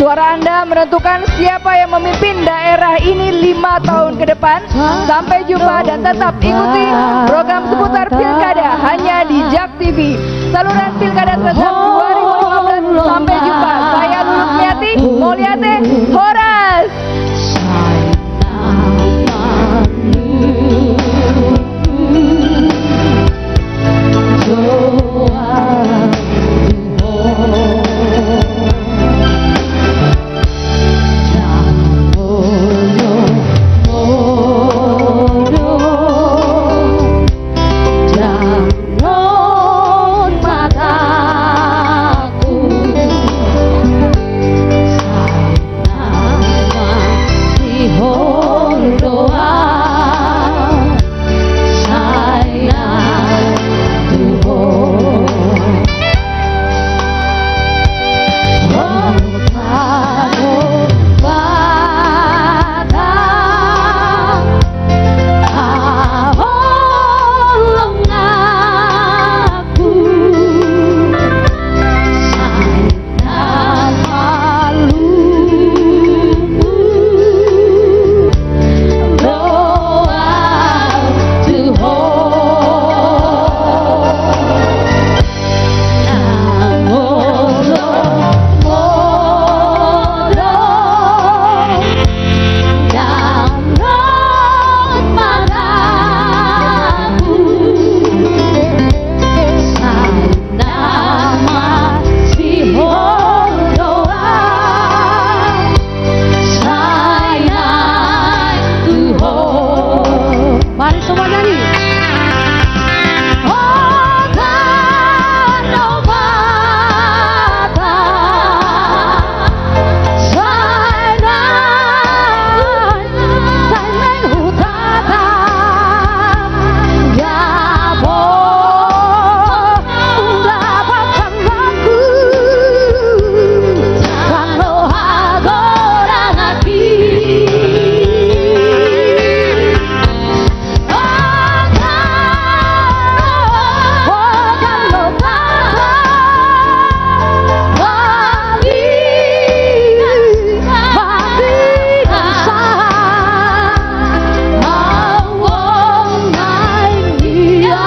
suara Anda menentukan siapa yang memimpin daerah ini 5 tahun ke depan. Sampai jumpa dan tetap ikuti program seputar Pilkada hanya di JAK TV, saluran Pilkada serentak 2015.